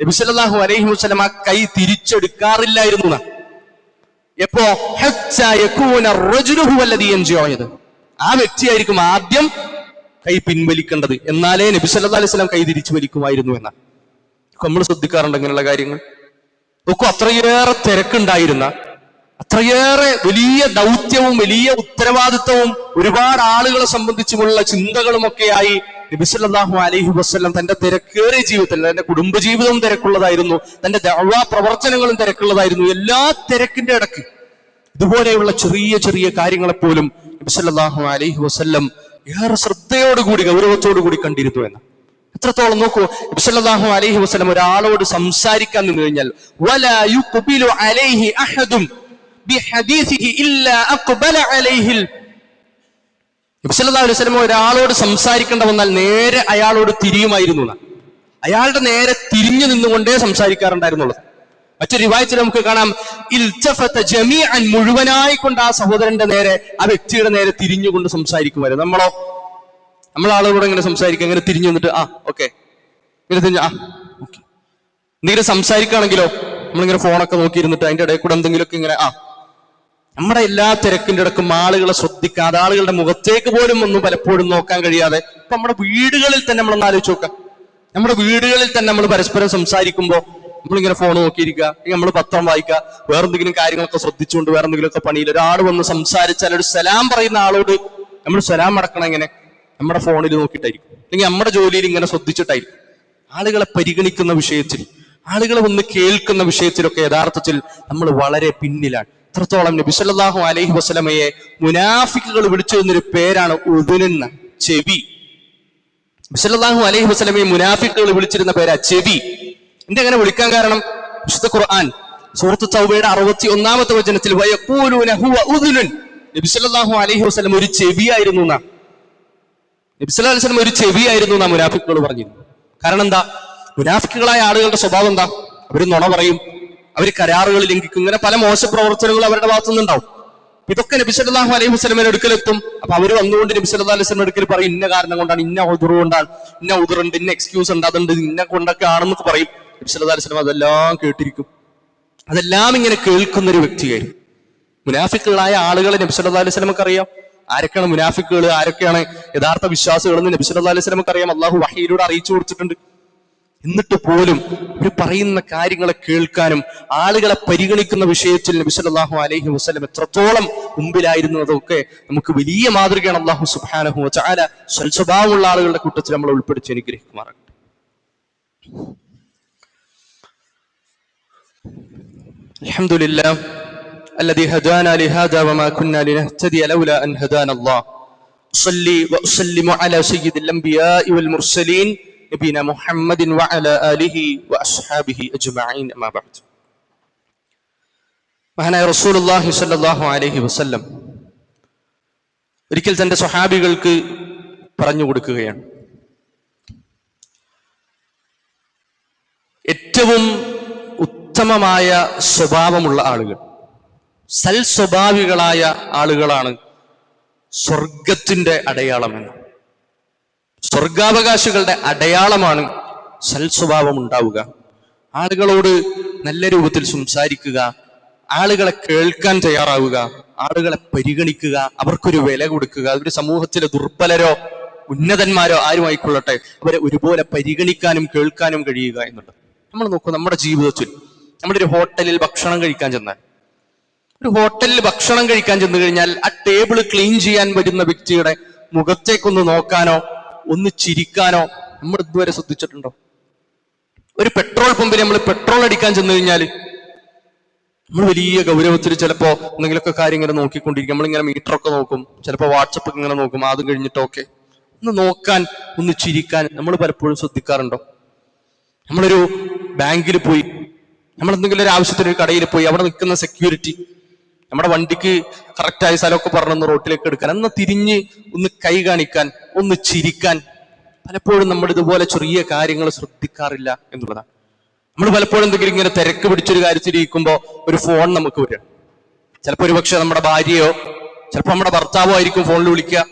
A: നബി സല്ലല്ലാഹു അലൈഹി വസല്ലം ആ കൈ തിരിച്ചെടുക്കാറില്ലായിരുന്നു. എപ്പോ ഹത്താ യകൂന അർറജുലു ഹുവല്ലദീ യൻസിഉ യദഹു, ആ വ്യക്തിയായിരിക്കും ആദ്യം കൈ പിൻവലിക്കേണ്ടത്, എന്നാലേ നബി സല്ലല്ലാഹു അലൈഹി വസല്ലം കൈ തിരിച്ചു വലിക്കുമായിരുന്നു എന്നാണ്. നമ്മൾ ശ്രദ്ധിക്കാറുണ്ട് ഇങ്ങനെയുള്ള കാര്യങ്ങൾ. നോക്കൂ, അത്രയേറെ തിരക്കുണ്ടായിരുന്ന, അത്രയേറെ വലിയ ദൗത്യവും വലിയ ഉത്തരവാദിത്വവും ഒരുപാട് ആളുകളെ സംബന്ധിച്ചുമുള്ള ചിന്തകളുമൊക്കെയായി നബി സല്ലല്ലാഹു അലൈഹി വസല്ലം തന്റെ തിരക്കേറിയ ജീവിതത്തിൽ, തന്റെ കുടുംബജീവിതവും തിരക്കുള്ളതായിരുന്നു, തന്റെ ദഅ്വാ പ്രവർത്തനങ്ങളും തിരക്കുള്ളതായിരുന്നു. എല്ലാ തിരക്കിന്റെ ഇടയ്ക്ക് ഇതുപോലെയുള്ള ചെറിയ ചെറിയ കാര്യങ്ങളെപ്പോലും നബി സല്ലല്ലാഹു അലൈഹി വസല്ലം ഏറെ ശ്രദ്ധയോടുകൂടി ഗൗരവത്തോടുകൂടി കണ്ടിരുന്നു എന്ന്. എത്രത്തോളം നോക്കൂ, നബി സല്ലല്ലാഹു അലൈഹി വസല്ലം ഒരാളോട് സംസാരിക്കാൻ നിന്ന് കഴിഞ്ഞാൽ വലാ യുഖ്ബിലു അലൈഹി അഹദുൻ ബിഹദീസിഹി ഇല്ലാ അഖ്ബല അലൈഹി. നബി സല്ലല്ലാഹു അലൈഹി വസല്ലം ഒരാളോട് സംസാരിക്കേണ്ട വന്നാൽ നേരെ അയാളോട് തിരിയുമായിരുന്നു. അയാളുടെ നേരെ തിരിഞ്ഞു നിന്നുകൊണ്ടേ സംസാരിക്കാറുണ്ടായിരുന്നുള്ളത്. മറ്റൊരു റിവായത്തിൽ നമുക്ക് കാണാം, ഇൽതഫത ജമീഅൻ, മുഴുവനായി കൊണ്ട് ആ സഹോദരന്റെ നേരെ, ആ വ്യക്തിയുടെ നേരെ തിരിഞ്ഞുകൊണ്ട് സംസാരിക്കുമായിരുന്നു. നമ്മളാളോട് ഇങ്ങനെ സംസാരിക്കുക, ഇങ്ങനെ തിരിഞ്ഞു നിന്നിട്ട് ഓക്കെ, ഇങ്ങനെ തിരിഞ്ഞു ഓക്കെ. എന്തെങ്കിലും സംസാരിക്കുകയാണെങ്കിലോ നമ്മളിങ്ങനെ ഫോണൊക്കെ നോക്കിയിരുന്നിട്ട് അതിന്റെ ഇടയിൽ കൂടെ എന്തെങ്കിലുമൊക്കെ ഇങ്ങനെ നമ്മുടെ എല്ലാ തിരക്കിന്റെ ഇടക്കും ആളുകളെ ശ്രദ്ധിക്കാതെ, ആളുകളുടെ മുഖത്തേക്ക് പോലും ഒന്നും പലപ്പോഴും നോക്കാൻ കഴിയാതെ, ഇപ്പൊ നമ്മുടെ വീടുകളിൽ തന്നെ നമ്മളൊന്ന് ആലോചിച്ച് നോക്കാം. നമ്മുടെ വീടുകളിൽ തന്നെ നമ്മൾ പരസ്പരം സംസാരിക്കുമ്പോൾ നമ്മളിങ്ങനെ ഫോൺ നോക്കിയിരിക്കുക, നമ്മൾ പത്രം വായിക്കുക, വേറെന്തെങ്കിലും കാര്യങ്ങളൊക്കെ ശ്രദ്ധിച്ചുകൊണ്ട് വേറെന്തെങ്കിലുമൊക്കെ പണിയിൽ ഒരാൾ വന്ന് സംസാരിച്ചാൽ ഒരു സലാം പറയുന്ന ആളോട് നമ്മൾ സലാം അടക്കണം എങ്ങനെ? നമ്മുടെ ഫോണിൽ നോക്കിയിട്ടായിരിക്കും, അല്ലെങ്കിൽ നമ്മുടെ ജോലിയിൽ ഇങ്ങനെ ശ്രദ്ധിച്ചിട്ടായിരിക്കും. ആളുകളെ പരിഗണിക്കുന്ന വിഷയത്തിൽ, ആളുകളെ ഒന്ന് കേൾക്കുന്ന വിഷയത്തിലൊക്കെ യഥാർത്ഥത്തിൽ നമ്മൾ വളരെ പിന്നിലാണ്. എത്രത്തോളം നബി സല്ലല്ലാഹു അലൈഹി വസല്ലമയെ മുനാഫിക്കുകൾ വിളിച്ചിരുന്നൊരു പേരാണ് ഉദുനെന്ന, ചെവി. നബി സല്ലല്ലാഹു അലൈഹി വസല്ലമയെ മുനാഫിക്കുകൾ വിളിച്ചിരുന്ന പേരാ ചെവി. അങ്ങനെ വിളിക്കാൻ കാരണം വിശുദ്ധ ഖുർആൻ സൂറത്ത് തൗബയുടെ 61-ാമത്തെ വചനത്തിൽ വയഖൂലൂന ഹുവ ഉദുനുൻ, നബി സല്ലല്ലാഹു അലൈഹി വസല്ലം ഒരു ചെവിയായിരുന്നു എന്നാ. നബി സല്ലല്ലാഹു അലൈഹി വസല്ലം ഒരു ചെവിയായിരുന്നു എന്നാ മുനാഫിക്കുകൾ പറഞ്ഞിരുന്നു. കാരണം എന്താ? മുനാഫിക്കുകളായ ആളുകളുടെ സ്വഭാവം എന്താ? അവർ നുണ പറയും, അവർ കരാറുകൾ ലംഘിക്കും, ഇങ്ങനെ പല മോശ പ്രവർത്തനങ്ങളും അവരുടെ ഭാഗത്തുനിന്നുണ്ടാവും. ഇതൊക്കെ നബി സല്ലല്ലാഹു അലൈഹി വസല്ലമയുടെ അടുക്കലെത്തും. അപ്പൊ അവർ വന്നുകൊണ്ട് നബി സല്ലല്ലാഹു അലൈഹി വസല്ലമയുടെ അടുക്കൽ പറയും, ഇന്ന കാരണം കൊണ്ടാണ്, ഇന്ന ഉദുറ് കൊണ്ടാണ്, ഇന്ന ഉദുറുണ്ട്, ഇന്ന എക്സ്ക്യൂസ് ഉണ്ട്, അതുണ്ട്, ഇന്ന കൊണ്ടൊക്കെ ആണെന്നൊക്കെ പറയും. നബി സല്ലല്ലാഹു അലൈഹി വസല്ലം അതെല്ലാം കേട്ടിരിക്കും. അതെല്ലാം ഇങ്ങനെ കേൾക്കുന്ന ഒരു വ്യക്തിയായിരുന്നു. മുനാഫിക്കുകളായ ആളുകളെ നബി സല്ലല്ലാഹു അലൈഹി വസല്ലമക്ക് അറിയാം. ആരൊക്കെയാണ് മുനാഫിക്കുകൾ, ആരൊക്കെയാണ് യഥാർത്ഥ വിശ്വാസികൾ എന്ന് നബി സല്ലല്ലാഹു അലൈഹി വസല്ലമക്ക് അറിയാം. അള്ളാഹു വഹയിലൂടെ അറിയിച്ചു കൊടുത്തിട്ടുണ്ട്. എന്നിട്ട് പോലും ഇവർ പറയുന്ന കാര്യങ്ങളെ കേൾക്കാനും ആളുകളെ പരിഗണിക്കുന്ന വിഷയത്തിൽ നബി സല്ലല്ലാഹു അലൈഹി വസല്ലം എത്രത്തോളം മുമ്പിലായിരുന്നു അതൊക്കെ നമുക്ക് വലിയ മാതൃകയാണ്. അല്ലാഹു സുബ്ഹാനഹു വ തആല സൽസ്വഭാവമുള്ള ആളുകളുടെ കൂട്ടത്തിൽ നമ്മൾ ഉൾപ്പെടുത്തി അനുഗ്രഹിക്കുമാറാകട്ടെ. അൽഹംദുലില്ലാഹ് الذي هدانا لهذا وما كنا لنهتدي لولا أن هدانا الله. أصلي وأسلم على سيد الأنبياء والمرسلين نبينا محمد وعلى آله وأصحابه أجمعين. أما بعد. മഹാനായ റസൂലുള്ളാഹി സ്വല്ലല്ലാഹു അലൈഹി വസല്ലം ഒരിക്കൽ തന്റെ സ്വഹാബികൾക്ക് പറഞ്ഞു കൊടുക്കുകയാണ്, ഏറ്റവും ഉത്തമമായ സ്വഭാവമുള്ള ആളുകൾ, സൽ സ്വഭാവികളായ ആളുകളാണ് സ്വർഗത്തിന്റെ അടയാളമെന്ന്. സ്വർഗാവകാശികളുടെ അടയാളമാണ് സൽസ്വഭാവം ഉണ്ടാവുക. ആളുകളോട് നല്ല രൂപത്തിൽ സംസാരിക്കുക, ആളുകളെ കേൾക്കാൻ തയ്യാറാവുക, ആളുകളെ പരിഗണിക്കുക, അവർക്കൊരു വില കൊടുക്കുക. ഒരു സമൂഹത്തിലെ ദുർബലരോ ഉന്നതന്മാരോ ആരുമായിക്കൊള്ളട്ടെ, അവരെ ഒരുപോലെ പരിഗണിക്കാനും കേൾക്കാനും കഴിയുക എന്നുള്ളത്. നമ്മൾ നോക്കൂ, നമ്മുടെ ജീവിതത്തിൽ നമ്മളൊരു ഹോട്ടലിൽ ഭക്ഷണം കഴിക്കാൻ ചെന്നാൽ, ഒരു ഹോട്ടലിൽ ഭക്ഷണം കഴിക്കാൻ ചെന്ന് കഴിഞ്ഞാൽ ആ ടേബിൾ ക്ലീൻ ചെയ്യാൻ വരുന്ന വ്യക്തിയുടെ മുഖത്തേക്കൊന്ന് നോക്കാനോ ഒന്ന് ചിരിക്കാനോ നമ്മൾ ഇതുവരെ ശ്രദ്ധിച്ചിട്ടുണ്ടോ? ഒരു പെട്രോൾ പമ്പിൽ നമ്മൾ പെട്രോൾ അടിക്കാൻ ചെന്ന് കഴിഞ്ഞാൽ നമ്മൾ വലിയ ഗൗരവത്തിൽ ചിലപ്പോ എന്തെങ്കിലുമൊക്കെ കാര്യം ഇങ്ങനെ നോക്കിക്കൊണ്ടിരിക്കും. നമ്മളിങ്ങനെ മീറ്ററൊക്കെ നോക്കും, ചിലപ്പോൾ വാട്സപ്പ് ഇങ്ങനെ നോക്കും. അതും കഴിഞ്ഞിട്ടൊക്കെ ഒന്ന് നോക്കാൻ, ഒന്ന് ചിരിക്കാൻ നമ്മൾ പലപ്പോഴും ശ്രദ്ധിക്കാറുണ്ടോ? നമ്മളൊരു ബാങ്കിൽ പോയി, നമ്മൾ എന്തെങ്കിലും ഒരു ആവശ്യത്തിന് ഒരു കടയിൽ പോയി, അവിടെ നിൽക്കുന്ന സെക്യൂരിറ്റി നമ്മുടെ വണ്ടിക്ക് കറക്റ്റായ സ്ഥലമൊക്കെ പറഞ്ഞൊന്ന് റോട്ടിലേക്ക് എടുക്കാൻ, ഒന്ന് തിരിഞ്ഞ് ഒന്ന് കൈ കാണിക്കാൻ, ഒന്ന് ചിരിക്കാൻ പലപ്പോഴും നമ്മൾ ഇതുപോലെ ചെറിയ കാര്യങ്ങൾ ശ്രദ്ധിക്കാറില്ല എന്നുള്ളതാണ്. നമ്മൾ പലപ്പോഴും എന്തെങ്കിലും ഇങ്ങനെ തിരക്ക് പിടിച്ചൊരു കാര്യത്തിലിരിക്കുമ്പോൾ ഒരു ഫോൺ നമുക്ക് വരിക. ചിലപ്പോൾ ഒരു പക്ഷെ നമ്മുടെ ഭാര്യയോ ചിലപ്പോൾ നമ്മുടെ ഭർത്താവോ ആയിരിക്കും ഫോണിൽ വിളിക്കുക.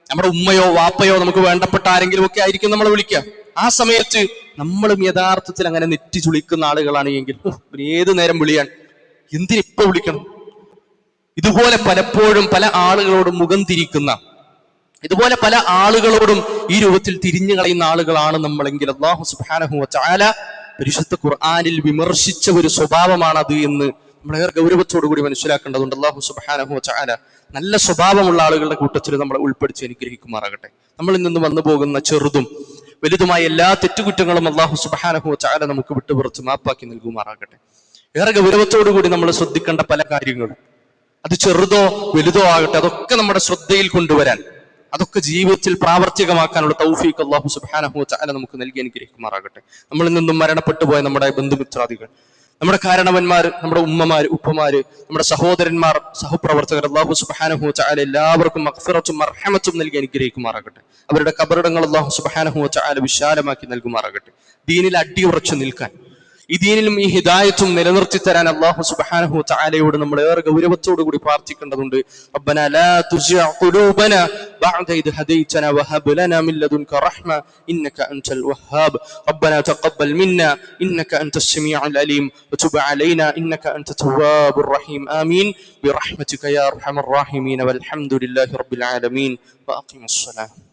A: നമ്മുടെ ഉമ്മയോ വാപ്പയോ നമുക്ക് വേണ്ടപ്പെട്ട ആരെങ്കിലും ഒക്കെ ആയിരിക്കും നമ്മളെ വിളിക്കുക. ആ സമയത്ത് നമ്മളും യഥാർത്ഥത്തിൽ അങ്ങനെ നെറ്റി ചുളിക്കുന്ന ആളുകളാണ് എങ്കിൽ ഏത് നേരം വിളിയാൻ, എന്തിനിപ്പോ വിളിക്കണം? ഇതുപോലെ പലപ്പോഴും പല ആളുകളോടും മുഖം തിരിക്കുന്ന, ഇതുപോലെ പല ആളുകളോടും ഈ രൂപത്തിൽ തിരിഞ്ഞു കളയുന്ന ആളുകളാണ് നമ്മളെങ്കിൽ അല്ലാഹു സുബ്ഹാനഹു വ തആല പരിശുദ്ധ ഖുർആനിൽ വിമർശിച്ച ഒരു സ്വഭാവമാണ് അത് എന്ന് നമ്മൾ ഏറെ ഗൗരവത്തോടു കൂടി മനസ്സിലാക്കേണ്ടതുണ്ട്. അല്ലാഹു സുബ്ഹാനഹു വ തആല നല്ല സ്വഭാവമുള്ള ആളുകളുടെ കൂട്ടത്തിൽ നമ്മളെ ഉൾപ്പെടുത്തി അനുഗ്രഹിക്കുമാറാകട്ടെ. നമ്മളിൽ നിന്ന് വന്നു പോകുന്ന ചെറുതും വലുതുമായ എല്ലാ തെറ്റുകുറ്റങ്ങളും അല്ലാഹു സുബ്ഹാനഹു വ തആല നമുക്ക് വിട്ടുപുറത്ത് മാപ്പാക്കി നൽകുമാറാകട്ടെ. ഏറെ ഗൗരവത്തോടു കൂടി നമ്മൾ ശ്രദ്ധിക്കേണ്ട പല കാര്യങ്ങളും, അത് ചെറുതോ വലുതോ ആകട്ടെ, അതൊക്കെ നമ്മുടെ ശ്രദ്ധയിൽ കൊണ്ടുവരാൻ, അതൊക്കെ ജീവിതത്തിൽ പ്രാവർത്തികമാക്കാനുള്ള തൗഫീഖ് അല്ലാഹു സുബ്ഹാനഹു വ തആല നമുക്ക് നൽകി അനുഗ്രഹിക്കുമാറാകട്ടെ. നമ്മളിൽ നിന്നും മരണപ്പെട്ടു പോയ നമ്മുടെ ബന്ധുമിത്രാദികൾ, നമ്മുടെ കാരണവന്മാർ, നമ്മുടെ ഉമ്മമാര്, ഉപ്പമാര്, നമ്മുടെ സഹോദരന്മാർ, സഹപ്രവർത്തകർ, അല്ലാഹു സുബ്ഹാനഹു വ തആല എല്ലാവർക്കും മഗ്ഫിറത്തും മർഹമത്തും നൽകി അനുഗ്രഹിക്കുമാറാകട്ടെ. അവരുടെ ഖബറിടങ്ങൾ അല്ലാഹു സുബ്ഹാനഹു വ തആല വിശാലമാക്കി നൽകുമാറാകട്ടെ. ദീനിൽ അടിയുറച്ചു നിൽക്കാൻ, ഈ ദീനിലും ഈ ഹിദായത്തും നിലനിർത്തി തരാൻ അല്ലാഹു സുബ്ഹാനഹു വ തആലയോട് നമ്മൾ ഏറെ ഗൗരവത്തോടു കൂടി പ്രാർത്ഥിക്കേണ്ടതുണ്ട്. റബ്ബനാ ലാ തുസിഅ ഖുലൂബനാ ബഅദ ഇദ് ഹദൈതനാ വഹബ് ലനാ മിൻ ലദുൻക റഹ്മ ഇന്നക അൻതൽ വഹ്ഹാബ് റബ്ബനാ തഖബ്ബൽ മിന്നാ ഇന്നക അൻതസ് സമീഉൽ അലീം വതുബ് അലൈനാ ഇന്നക അൻത തവ്വാബുർ റഹീം ആമീൻ ബിറഹ്മതിക യാ അർഹമർ റഹീമീൻ വൽഹംദുലില്ലാഹി റബ്ബിൽ ആലമീൻ വഅഖിമുസ് സ്വലാത്ത്.